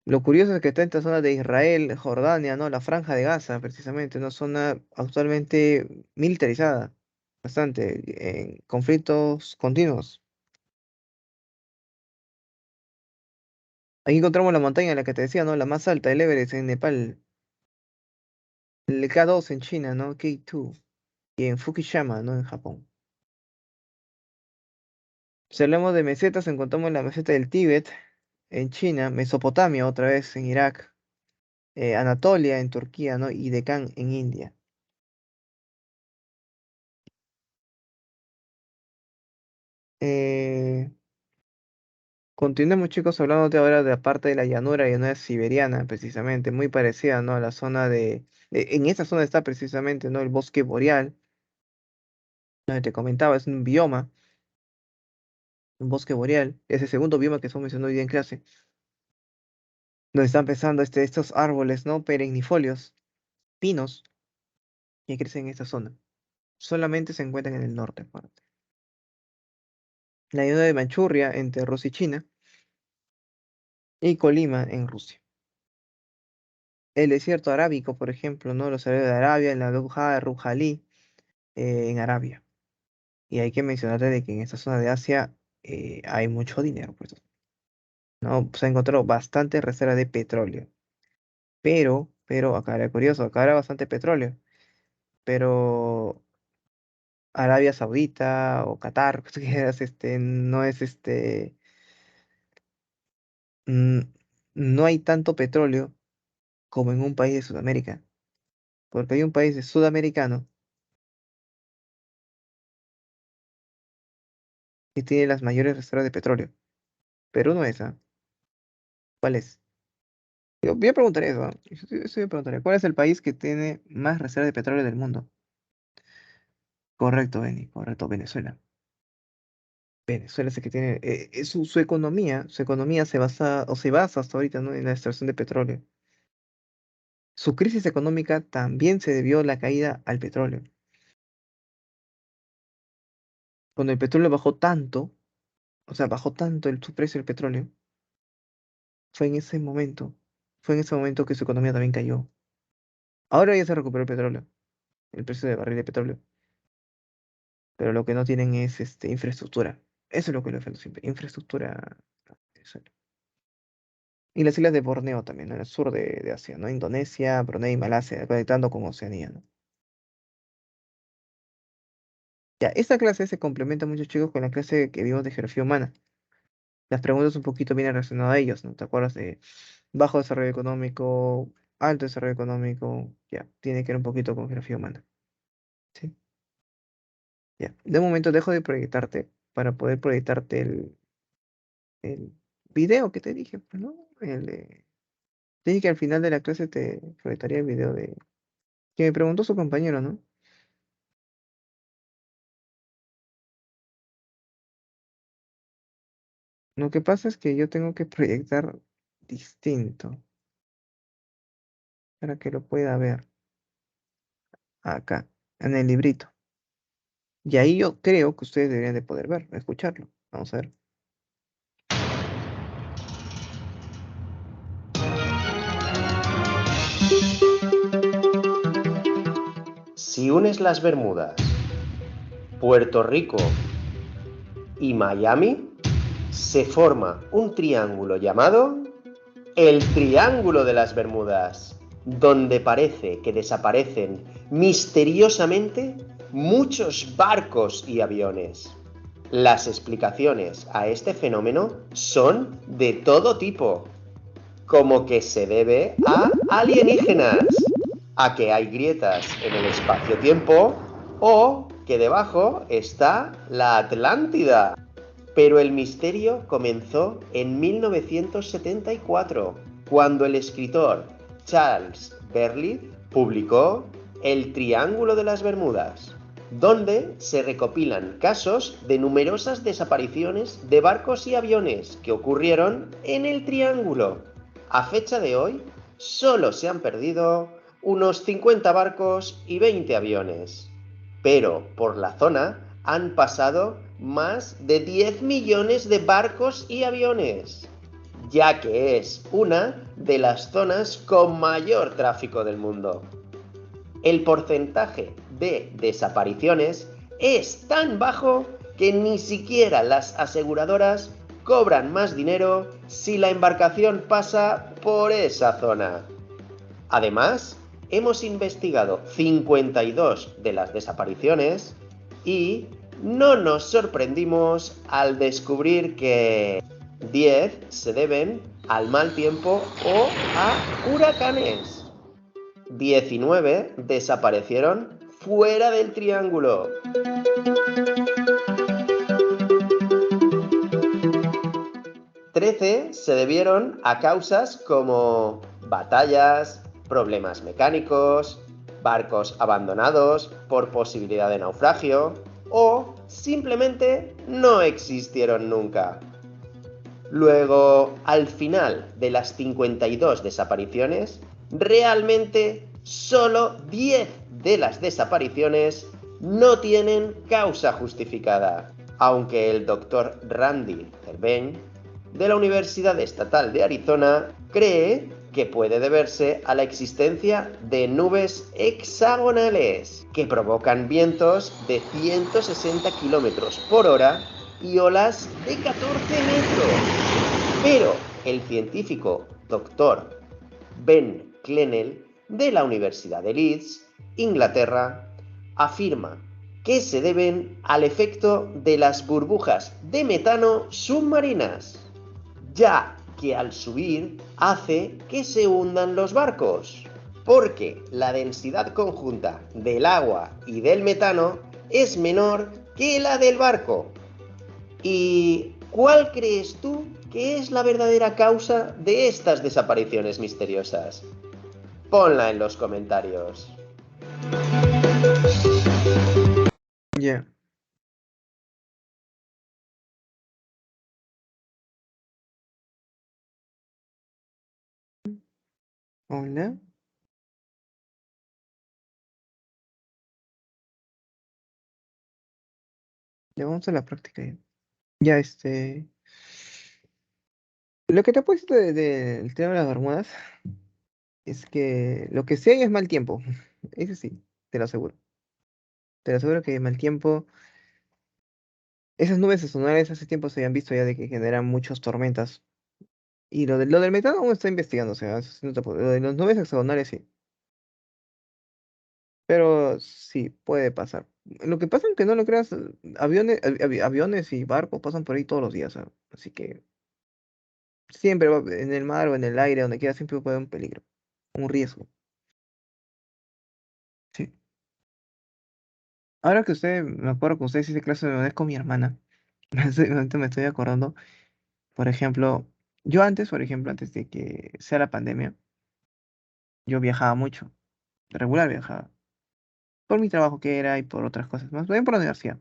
Lo curioso es que está en esta zona de Israel, Jordania, ¿no? La Franja de Gaza, precisamente, una zona actualmente militarizada, bastante, en conflictos continuos. Aquí encontramos la montaña, la que te decía, ¿no? La más alta, el Everest en Nepal, el K2 en China, ¿no? K2, y en Fukushima, ¿no? En Japón. Si hablamos de mesetas, encontramos la meseta del Tíbet en China, Mesopotamia otra vez en Irak, Anatolia en Turquía, ¿no? Y Deccan en India. Eh, Continuemos, chicos, hablándote ahora de la parte de la llanura siberiana, precisamente, muy parecida, ¿no? A la zona en esta zona está precisamente, ¿no? El bosque boreal, donde te comentaba, es un bioma, un bosque boreal, es el segundo bioma que se mencionó hoy día en clase, donde están empezando estos árboles, ¿no? Perennifolios, pinos, que crecen en esta zona. Solamente se encuentran en el norte, aparte. La llanura de Manchuria, entre Rusia y China, y Colima, en Rusia. el desierto arábico, por ejemplo, ¿no? Los areos de Arabia, en la Doha, Rujalí, en Arabia. Y hay que mencionarte de que en esta zona de Asia hay mucho dinero, pues, ¿no? Se encontró bastante reserva de petróleo. Pero, acá era curioso, acá era bastante petróleo. Pero Arabia Saudita o Qatar, si tú quieras, no es mm, no hay tanto petróleo como en un país de Sudamérica. Porque hay un país de sudamericano que tiene las mayores reservas de petróleo. Perú no es, ¿ah? ¿Cuál es? Yo voy a preguntar eso, ¿ah? Yo voy a preguntar, ¿cuál es el país que tiene más reservas de petróleo del mundo? Correcto, Beni, correcto, Venezuela. Venezuela es el que tiene, su economía se basa, o se basa hasta ahorita, ¿no? En la extracción de petróleo. Su crisis económica también se debió a la caída al petróleo. Cuando el petróleo bajó tanto, o sea, bajó tanto su precio del petróleo, fue en ese momento, fue en ese momento que su economía también cayó. Ahora ya se recuperó el petróleo, el precio de barril de petróleo, pero lo que no tienen es infraestructura. Eso es lo que le falta siempre, infraestructura a Venezuela. Y las islas de Borneo también, ¿no? En el sur de Asia, ¿no? Indonesia, Brunei, Malasia, conectando con Oceanía, ¿no? Ya, esta clase se complementa mucho, chicos, con la clase que vimos de geografía humana. Las preguntas un poquito vienen relacionadas a ellos, ¿no? ¿Te acuerdas de bajo desarrollo económico, alto desarrollo económico? Ya, tiene que ver un poquito con geografía humana. ¿Sí? Ya. De momento dejo de proyectarte para poder proyectarte el video que te dije, pues, ¿no? Te dije que al final de la clase te proyectaría el video de que me preguntó su compañero, ¿no? Lo que pasa es que yo tengo que proyectar distinto para que lo pueda ver acá, en el librito. Y ahí yo creo que ustedes deberían de poder ver, escucharlo. Vamos a ver. Si unes las Bermudas, Puerto Rico y Miami, se forma un triángulo llamado el Triángulo de las Bermudas, donde parece que desaparecen misteriosamente muchos barcos y aviones. Las explicaciones a este fenómeno son de todo tipo, como que se debe a alienígenas, a que hay grietas en el espacio-tiempo o que debajo está la Atlántida. Pero el misterio comenzó en 1974, cuando el escritor Charles Berlitz publicó El Triángulo de las Bermudas, donde se recopilan casos de numerosas desapariciones de barcos y aviones que ocurrieron en el Triángulo. A fecha de hoy, solo se han perdido unos 50 barcos y 20 aviones, pero por la zona han pasado más de 10 millones de barcos y aviones, ya que es una de las zonas con mayor tráfico del mundo. El porcentaje de desapariciones es tan bajo que ni siquiera las aseguradoras cobran más dinero si la embarcación pasa por esa zona. Además, hemos investigado 52 de las desapariciones y no nos sorprendimos al descubrir que 10 se deben al mal tiempo o a huracanes. 19 desaparecieron fuera del triángulo. Trece se debieron a causas como batallas, problemas mecánicos, barcos abandonados por posibilidad de naufragio o simplemente no existieron nunca. Luego, al final de las 52 desapariciones, realmente solo 10 de las desapariciones no tienen causa justificada, aunque el doctor Randy Cerveny de la Universidad Estatal de Arizona cree que puede deberse a la existencia de nubes hexagonales que provocan vientos de 160 kilómetros por hora y olas de 14 metros. Pero el científico Dr. Ben Clennell de la Universidad de Leeds, Inglaterra, afirma que se deben al efecto de las burbujas de metano submarinas, ya que al subir hace que se hundan los barcos, porque la densidad conjunta del agua y del metano es menor que la del barco. ¿Y cuál crees tú que es la verdadera causa de estas desapariciones misteriosas? Ponla en los comentarios. Ya. Hola. Ya vamos a la práctica ya. Ya, lo que te he puesto del tema de las Bermudas es que lo que sí hay es mal tiempo. Eso sí, te lo aseguro. Te lo aseguro que hay mal tiempo. Esas nubes estacionales hace tiempo se habían visto ya de que generan muchas tormentas. Y lo del metano aún está investigándose, ¿ah? Eso sí no te lo de las nubes hexagonales sí. Pero sí, puede pasar. Lo que pasa, aunque no lo creas, aviones y barcos pasan por ahí todos los días, ¿ah? Así que siempre en el mar o en el aire, donde quiera, siempre puede haber un peligro, un riesgo. Sí. Ahora que me acuerdo que usted hizo clase de inglés con mi hermana, ahorita me estoy acordando, por ejemplo, yo antes, por ejemplo, antes de que sea la pandemia, yo viajaba mucho, regular viajaba, por mi trabajo que era y por otras cosas más, también por la universidad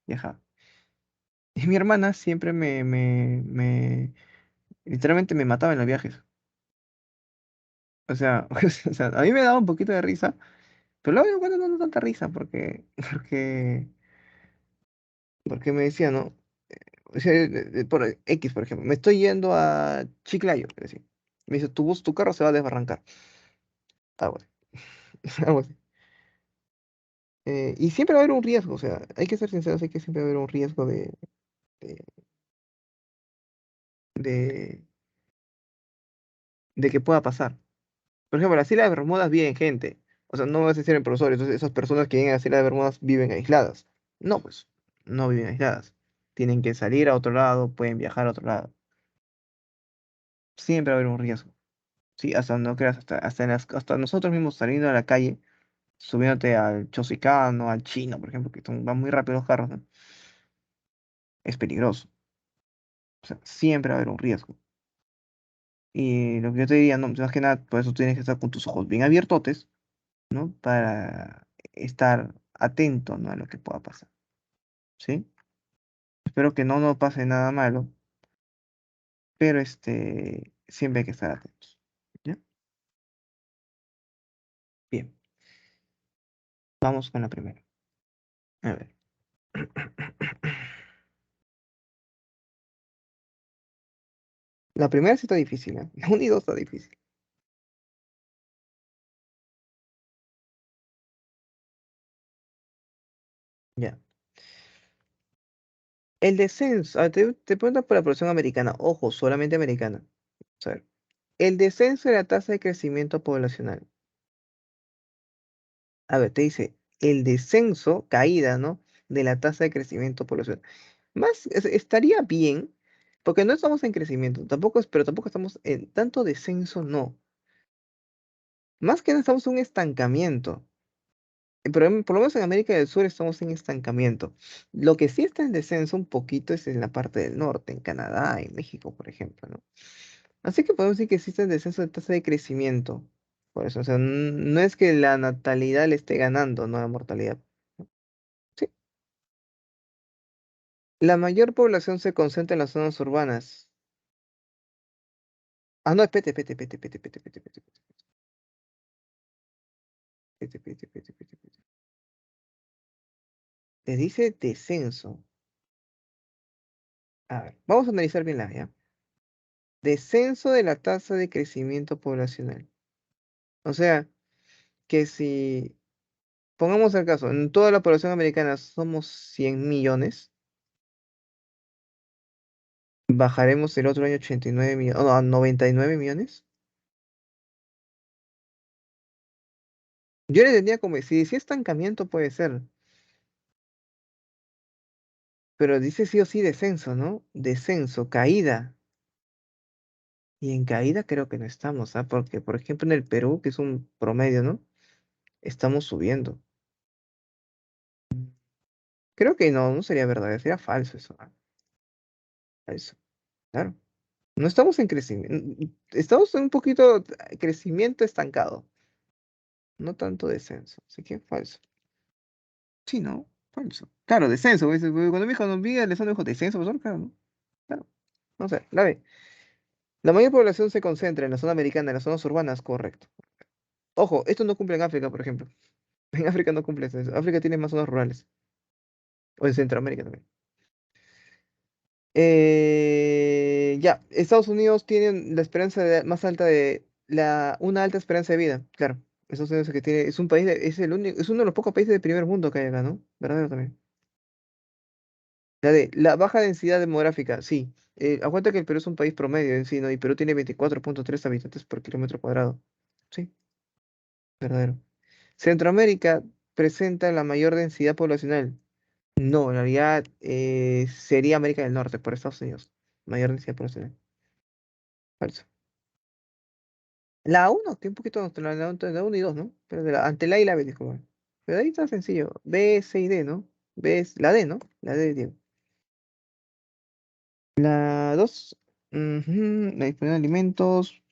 viajaba. Y mi hermana siempre literalmente me mataba en los viajes. O sea, o sea, a mí me daba un poquito de risa, pero luego bueno, no tanta risa, porque me decía, ¿no? O sea, por X, por ejemplo, me estoy yendo a Chiclayo, me decía. Me dice, tu carro se va a desbarrancar. Algo así. Algo así. Y siempre va a haber un riesgo, o sea, hay que ser sinceros, hay que siempre haber un riesgo de, de, de que pueda pasar. Por ejemplo, las Islas de Bermudas viven gente. O sea, no vas a decir en profesor, entonces esas personas que viven a las Islas de Bermudas viven aisladas. No, pues, no viven aisladas. Tienen que salir a otro lado, pueden viajar a otro lado. Siempre va a haber un riesgo. Sí, hasta no creas, hasta nosotros mismos saliendo a la calle, subiéndote al Chosicano, al Chino, por ejemplo, que van muy rápido los carros, ¿no? Es peligroso. O sea, siempre va a haber un riesgo. Y lo que yo te diría, no, más que nada, por eso tienes que estar con tus ojos bien abiertotes, ¿no? Para estar atento, ¿no? A lo que pueda pasar. ¿Sí? Espero que no nos pase nada malo, pero siempre hay que estar atentos. ¿Ya? Bien, vamos con la primera. A ver. La primera sí está difícil, ¿eh? La 1 y 2 está difícil. Ya. El descenso, te preguntas por la población americana, ojo, solamente americana. A ver, el descenso de la tasa de crecimiento poblacional. A ver, te dice el descenso, caída, ¿no? De la tasa de crecimiento poblacional. Estaría bien, porque no estamos en crecimiento, pero tampoco estamos en tanto descenso, no. Más que nada estamos en un estancamiento. Pero por lo menos en América del Sur estamos en estancamiento. Lo que sí está en descenso un poquito es en la parte del norte, en Canadá, en México, por ejemplo, ¿no? Así que podemos decir que existe el descenso de tasa de crecimiento. Por eso, o sea, no es que la natalidad le esté ganando, no la mortalidad. Sí. La mayor población se concentra en las zonas urbanas. Ah, no, pete. Te dice descenso. A ver, vamos a analizar bien la, ¿ya? Descenso de la tasa de crecimiento poblacional. O sea, que si, pongamos el caso, en toda la población americana somos 100 millones, bajaremos el otro año 89 millones, no, a 99 millones. Yo le entendía como, si estancamiento puede ser, pero dice sí o sí descenso, ¿no? Descenso, caída. Y en caída creo que no estamos, ¿ah? Porque, por ejemplo, en el Perú, que es un promedio, ¿no? Estamos subiendo. Creo que no, no sería verdadero, sería falso eso, ¿ah? Falso, claro. No estamos en crecimiento, estamos en un poquito crecimiento estancado, no tanto descenso, así que falso. Sí, no, falso. Claro, descenso, pues, cuando mi hijo nos vi, Alessandro dijo descenso, pues, claro, ¿no? Claro, no sé, la B. La mayor población se concentra en la zona americana, en las zonas urbanas, correcto. Ojo, esto no cumple en África, por ejemplo. En África no cumple eso. África tiene más zonas rurales. O en Centroamérica también. Ya, Estados Unidos tiene la esperanza más alta una alta esperanza de vida, claro. Estados Unidos que tiene, es un país, es el único, es uno de los pocos países de primer mundo que hay acá, ¿no? Verdadero también. La baja densidad demográfica, sí. Acuérdate que el Perú es un país promedio en sí, ¿no? Y Perú tiene 24,3 habitantes por kilómetro cuadrado. Sí, verdadero. Centroamérica presenta la mayor densidad poblacional. No, en realidad sería América del Norte, por Estados Unidos. Mayor densidad poblacional. Falso. La uno tiene un poquito la 1 y 2, ¿no? Pero ante la y la B, disculpa. Pero ahí está sencillo. B, C y D, ¿no? B es la D, ¿no? La D de Diego. La 2, la disponibilidad de alimentos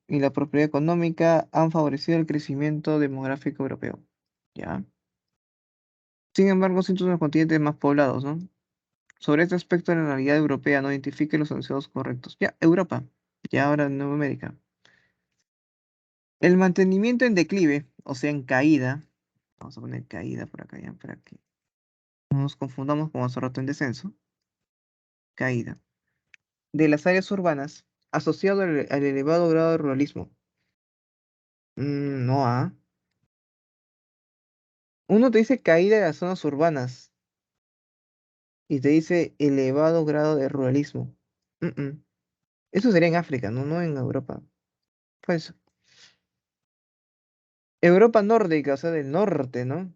y la propiedad económica han favorecido el crecimiento demográfico europeo. ¿Ya? Sin embargo, son los continentes más poblados, ¿no? Sobre este aspecto, la realidad europea no identifique los anunciados correctos. Ya, Europa. Ya ahora Nueva América. El mantenimiento en declive, o sea, en caída. Vamos a poner caída por acá, ya, para que no nos confundamos con hace rato en descenso. Caída. De las áreas urbanas, asociado al elevado grado de ruralismo. No, ah. Uno te dice caída de las zonas urbanas y te dice elevado grado de ruralismo. Mm, mm. Eso sería en África, no, no en Europa. Pues Europa nórdica, o sea, del norte, ¿no?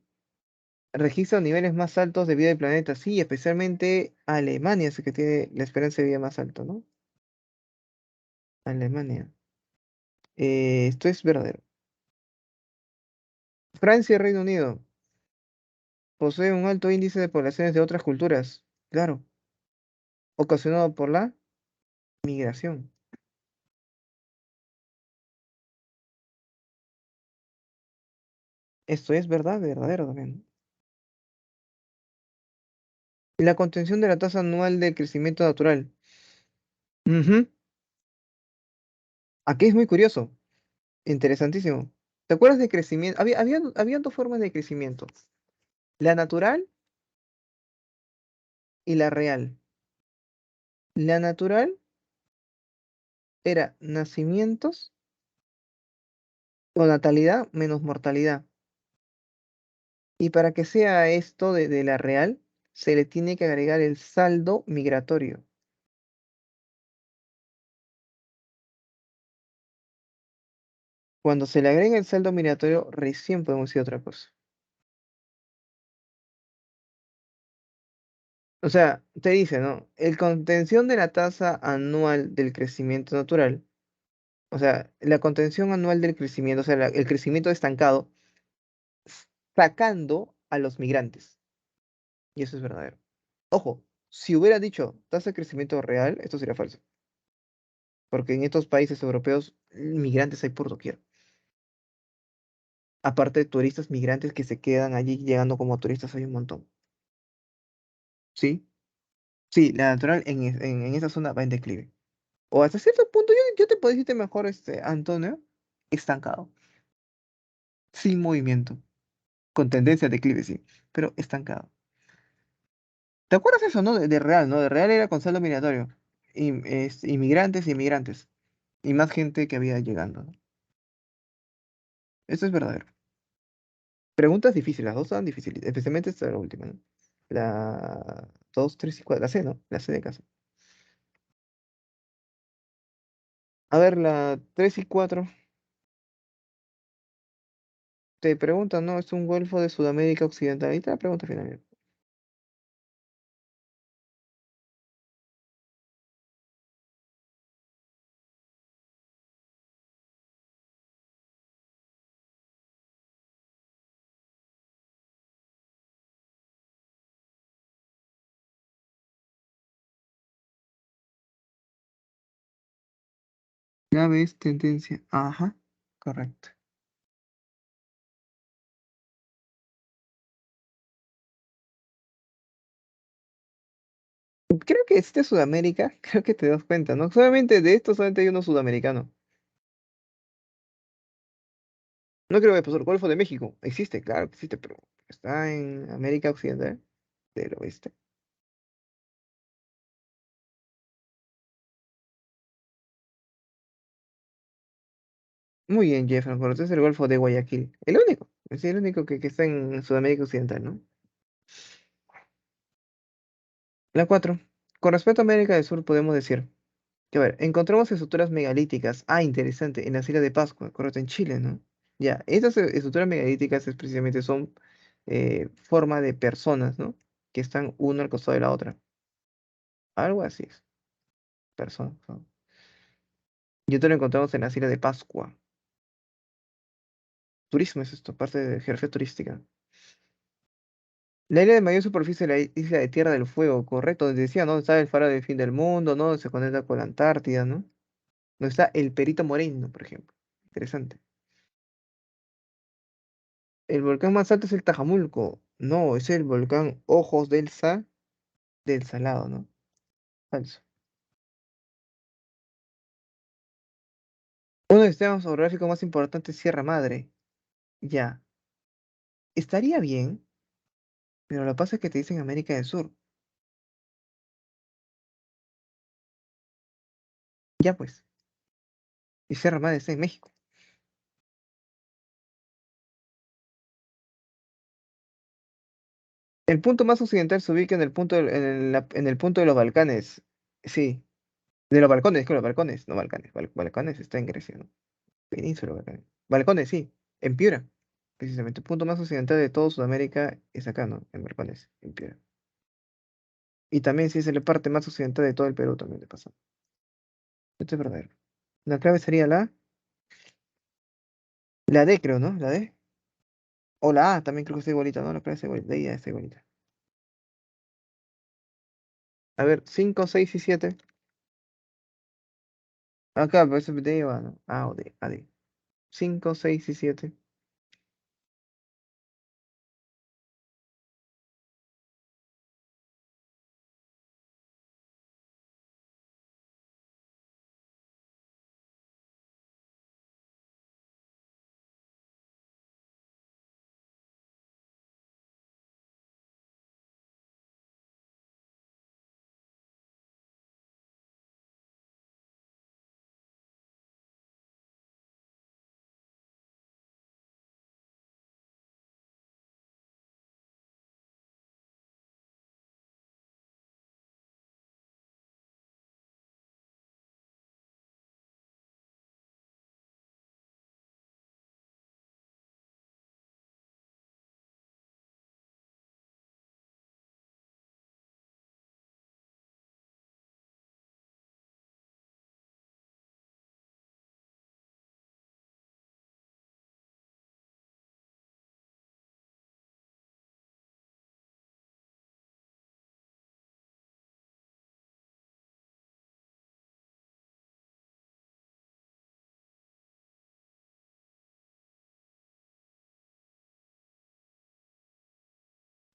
Registra niveles más altos de vida del planeta. Sí, especialmente Alemania es el que tiene la esperanza de vida más alta, ¿no? Alemania. Esto es verdadero. Francia y Reino Unido poseen un alto índice de poblaciones de otras culturas. Claro, ocasionado por la migración. Esto es verdad, verdadero también. La contención de la tasa anual de crecimiento natural. Ujú. Aquí es muy curioso, interesantísimo. ¿Te acuerdas de crecimiento? Había dos formas de crecimiento, la natural y la real. La natural era nacimientos o natalidad menos mortalidad. Y para que sea esto de la real, se le tiene que agregar el saldo migratorio. Cuando se le agrega el saldo migratorio, recién podemos decir otra cosa. O sea, te dice, ¿no? El contención de la tasa anual del crecimiento natural, o sea, la contención anual del crecimiento, o sea, el crecimiento estancado, sacando a los migrantes. Y eso es verdadero. Ojo, si hubiera dicho tasa de crecimiento real, esto sería falso. Porque en estos países europeos, migrantes hay por doquier. Aparte de turistas migrantes que se quedan allí llegando como turistas, hay un montón. ¿Sí? Sí, la natural en esa zona va en declive. O hasta cierto punto, yo te puedo decirte mejor, Antonio, estancado, sin movimiento, con tendencia a declive, sí, pero estancado. ¿Te acuerdas eso, no? De Real, ¿no? De Real era con saldo migratorio. inmigrantes y inmigrantes. Y más gente que había llegando, ¿no? Eso es verdadero. Preguntas difíciles, las dos estaban difíciles, especialmente esta la última, ¿no? La 2, 3 y 4, la C, ¿no? La C de casa. A ver, la 3 y 4 te preguntan, ¿no? ¿Es un golfo de Sudamérica Occidental? Ahí está la pregunta final. Ya ves, tendencia. Ajá, correcto. Creo que este Sudamérica, creo que te das cuenta, ¿no? Solamente de esto solamente hay uno sudamericano. No creo que pasó el Golfo de México. Existe, claro que existe, pero está en América Occidental del Oeste. Muy bien, Jefferson, conoces el Golfo de Guayaquil. El único, es el único que está en Sudamérica Occidental, ¿no? La 4. Con respecto a América del Sur, podemos decir que, a ver, encontramos estructuras megalíticas. Ah, interesante, en las Islas de Pascua, correcto, en Chile, ¿no? Ya, estas estructuras megalíticas precisamente son forma de personas, ¿no? Que están uno al costado de la otra. Algo así es, personas, ¿no? Y esto lo encontramos en las Islas de Pascua. Turismo es esto, parte de geografía turística. La isla de mayor superficie es la isla de Tierra del Fuego, correcto, donde decía, ¿no? Está el faro del fin del mundo, ¿no? Se conecta con la Antártida, ¿no? Donde está el Perito Moreno, por ejemplo. Interesante. El volcán más alto es el Tajamulco. No, es el volcán Ojos del Salado, ¿no? Falso. Uno de los sistemas orográficos más importantes es Sierra Madre. Ya. Estaría bien, pero lo que pasa es que te dicen América del Sur. Ya pues. Y Sierra Madre está en México. El punto más occidental se ubica en el punto, en el punto de los Balcanes. Sí. De los balcones, claro, balcones, no Balcanes. Balcanes está en Grecia, ¿no? Península Balcanes. Balcones, sí, en Piura. Precisamente, el punto más occidental de toda Sudamérica es acá, ¿no? En Balcones, en Piura. Y también sí es la parte más occidental de todo el Perú también de paso. Esto es verdadero. La clave sería la D, creo, ¿no? La D. O la A, también creo que está igualita, ¿no? La clave está igualita. La I está igualita. A ver, 5, 6 y 7. Acá, pues D va, ¿no? A o D, A, D. 5, 6 y 7.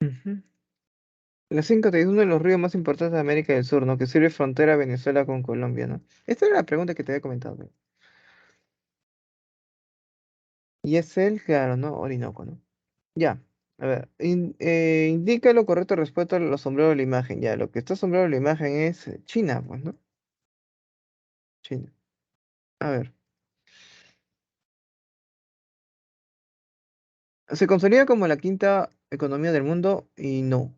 Ujú. La 5 te dice uno de los ríos más importantes de América del Sur, ¿no? Que sirve frontera a Venezuela con Colombia, ¿no? Esta era la pregunta que te había comentado, ¿no? Y es el, claro, ¿no? Orinoco, ¿no? Ya. A ver, indica lo correcto respecto a los sombreros de la imagen. Ya, lo que está sombrero de la imagen es China, pues, ¿no? China. A ver. Se consolida como la quinta economía del mundo y no.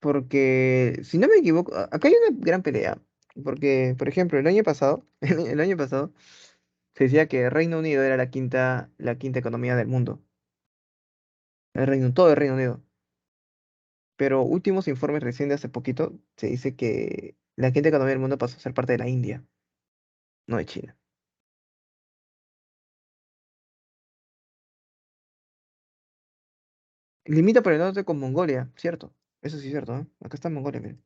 Porque, si no me equivoco, acá hay una gran pelea. Porque, por ejemplo, el año pasado, el año pasado, se decía que Reino Unido era la quinta economía del mundo. Todo el Reino Unido. Pero últimos informes recién de hace poquito se dice que la quinta economía del mundo pasó a ser parte de la India, no de China. Limita por el norte con Mongolia, cierto. Eso sí es cierto, ¿eh? Acá está Mongolia, miren.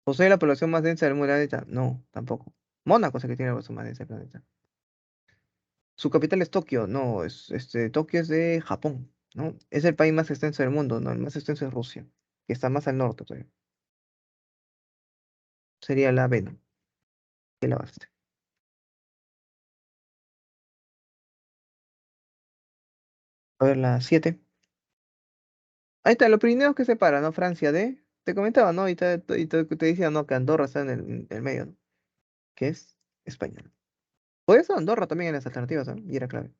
¿Posee la población más densa del planeta? No, tampoco. Mónaco es el que tiene la población más densa del planeta. Su capital es Tokio, no, Tokio es de Japón, ¿no? Es el país más extenso del mundo, no, el más extenso es Rusia, que está más al norte todavía. Sería la B, ¿no? Que la base. A ver, la 7. Ahí está, los Pirineos que separan, ¿no? Francia de. Te comentaba, ¿no? Y te decía, ¿no? Que Andorra está en el medio, ¿no? Que es España, ¿no? Por eso Andorra también en las alternativas, ¿no? Y era clave.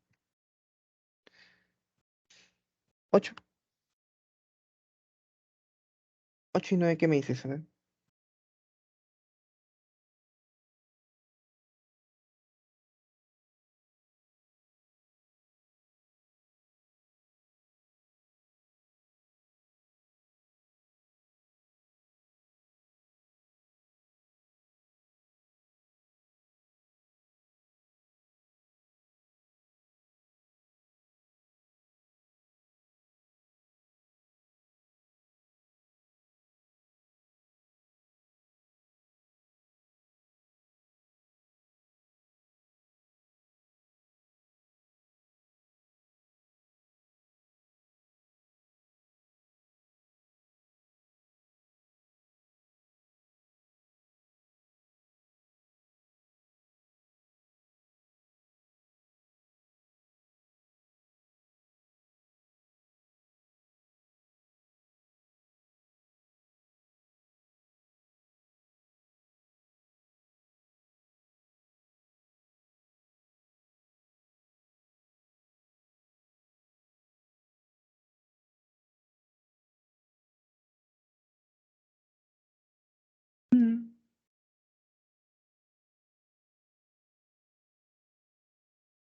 8. 8 y 9, ¿qué me dices? A ver. Mm.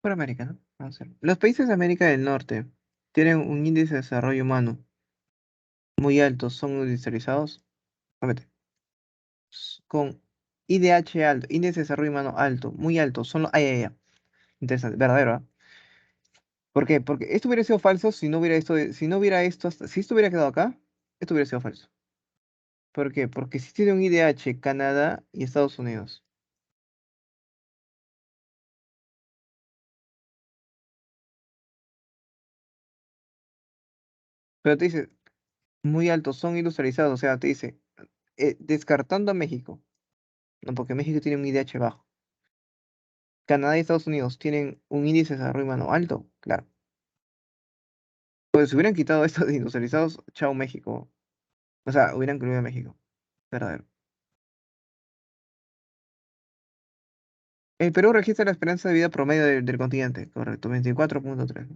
Por América, ¿no? Vamos a ver. Los países de América del Norte tienen un índice de desarrollo humano muy alto, son industrializados. Cómete. Con IDH alto, índice de desarrollo humano alto, muy alto, son los. Ay, ay, ay. Interesante, verdadero, ¿ah? ¿Por qué? Porque esto hubiera sido falso si no hubiera esto, si no hubiera esto, si esto hubiera quedado acá, esto hubiera sido falso. ¿Por qué? Porque si tiene un IDH Canadá y Estados Unidos. Pero te dice, muy altos, son industrializados, o sea, te dice, descartando a México, no, porque México tiene un IDH bajo. Canadá y Estados Unidos tienen un índice de desarrollo humano alto, claro. Pues si hubieran quitado estos de industrializados, chao México. O sea, hubieran incluido a México. Verdadero. El Perú registra la esperanza de vida promedio del continente, correcto, 24,3.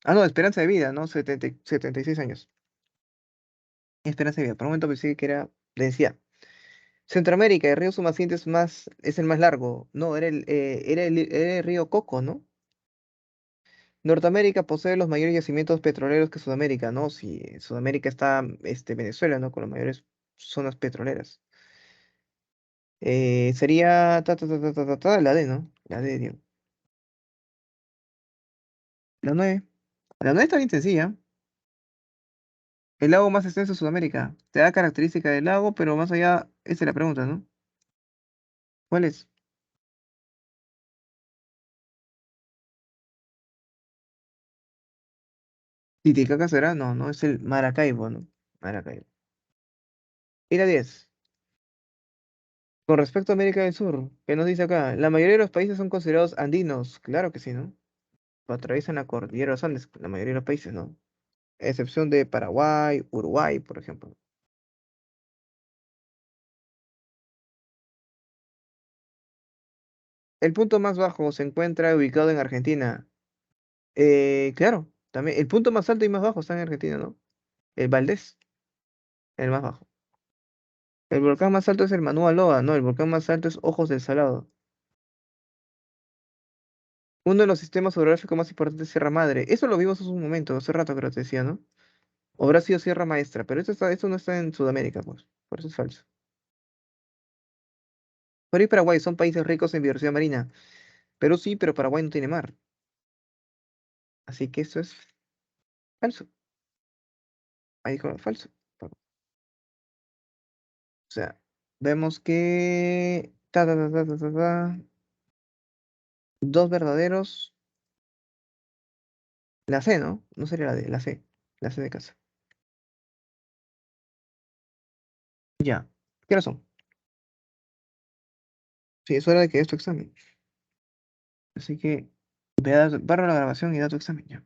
Ah, no, esperanza de vida, ¿no? 76 años. Esperanza de vida. Por un momento pensé que era densidad. Centroamérica, el río Sumacinta es el más largo. No, era el río Coco, ¿no? Norteamérica posee los mayores yacimientos petroleros que Sudamérica, ¿no? Si en Sudamérica está Venezuela, ¿no? Con las mayores zonas petroleras. Sería la D, ¿no? La D, Diego. La 9. La 9 está bien sencilla. El lago más extenso de Sudamérica. Te da característica del lago, pero más allá, esa es la pregunta, ¿no? ¿Cuál es? ¿Titicaca será? No, no, es el Maracaibo, ¿no? Maracaibo. Y la 10. Con respecto a América del Sur, ¿qué nos dice acá? La mayoría de los países son considerados andinos. Claro que sí, ¿no? Atraviesan la cordillera de los Andes, la mayoría de los países, ¿no? Excepción de Paraguay, Uruguay, por ejemplo. El punto más bajo se encuentra ubicado en Argentina. Claro, también. El punto más alto y más bajo está en Argentina, ¿no? El Valdés, el más bajo. El volcán más alto es el Manu'a Loa, no, el volcán más alto es Ojos del Salado. Uno de los sistemas orográficos más importantes es Sierra Madre. Eso lo vimos hace un momento, hace rato creo que te decía, ¿no? O habrá sido Sierra Maestra, pero esto no está en Sudamérica, pues. Por eso es falso. Perú y Paraguay son países ricos en biodiversidad marina. Perú sí, pero Paraguay no tiene mar. Así que eso es falso. Ahí dijo falso. O sea, vemos que... Dos verdaderos. La C, ¿no? No sería la D, la C. La C de casa. Ya. ¿Qué hora son? Sí, es hora de que des tu examen. Así que ve a, barra la grabación y da tu examen ya.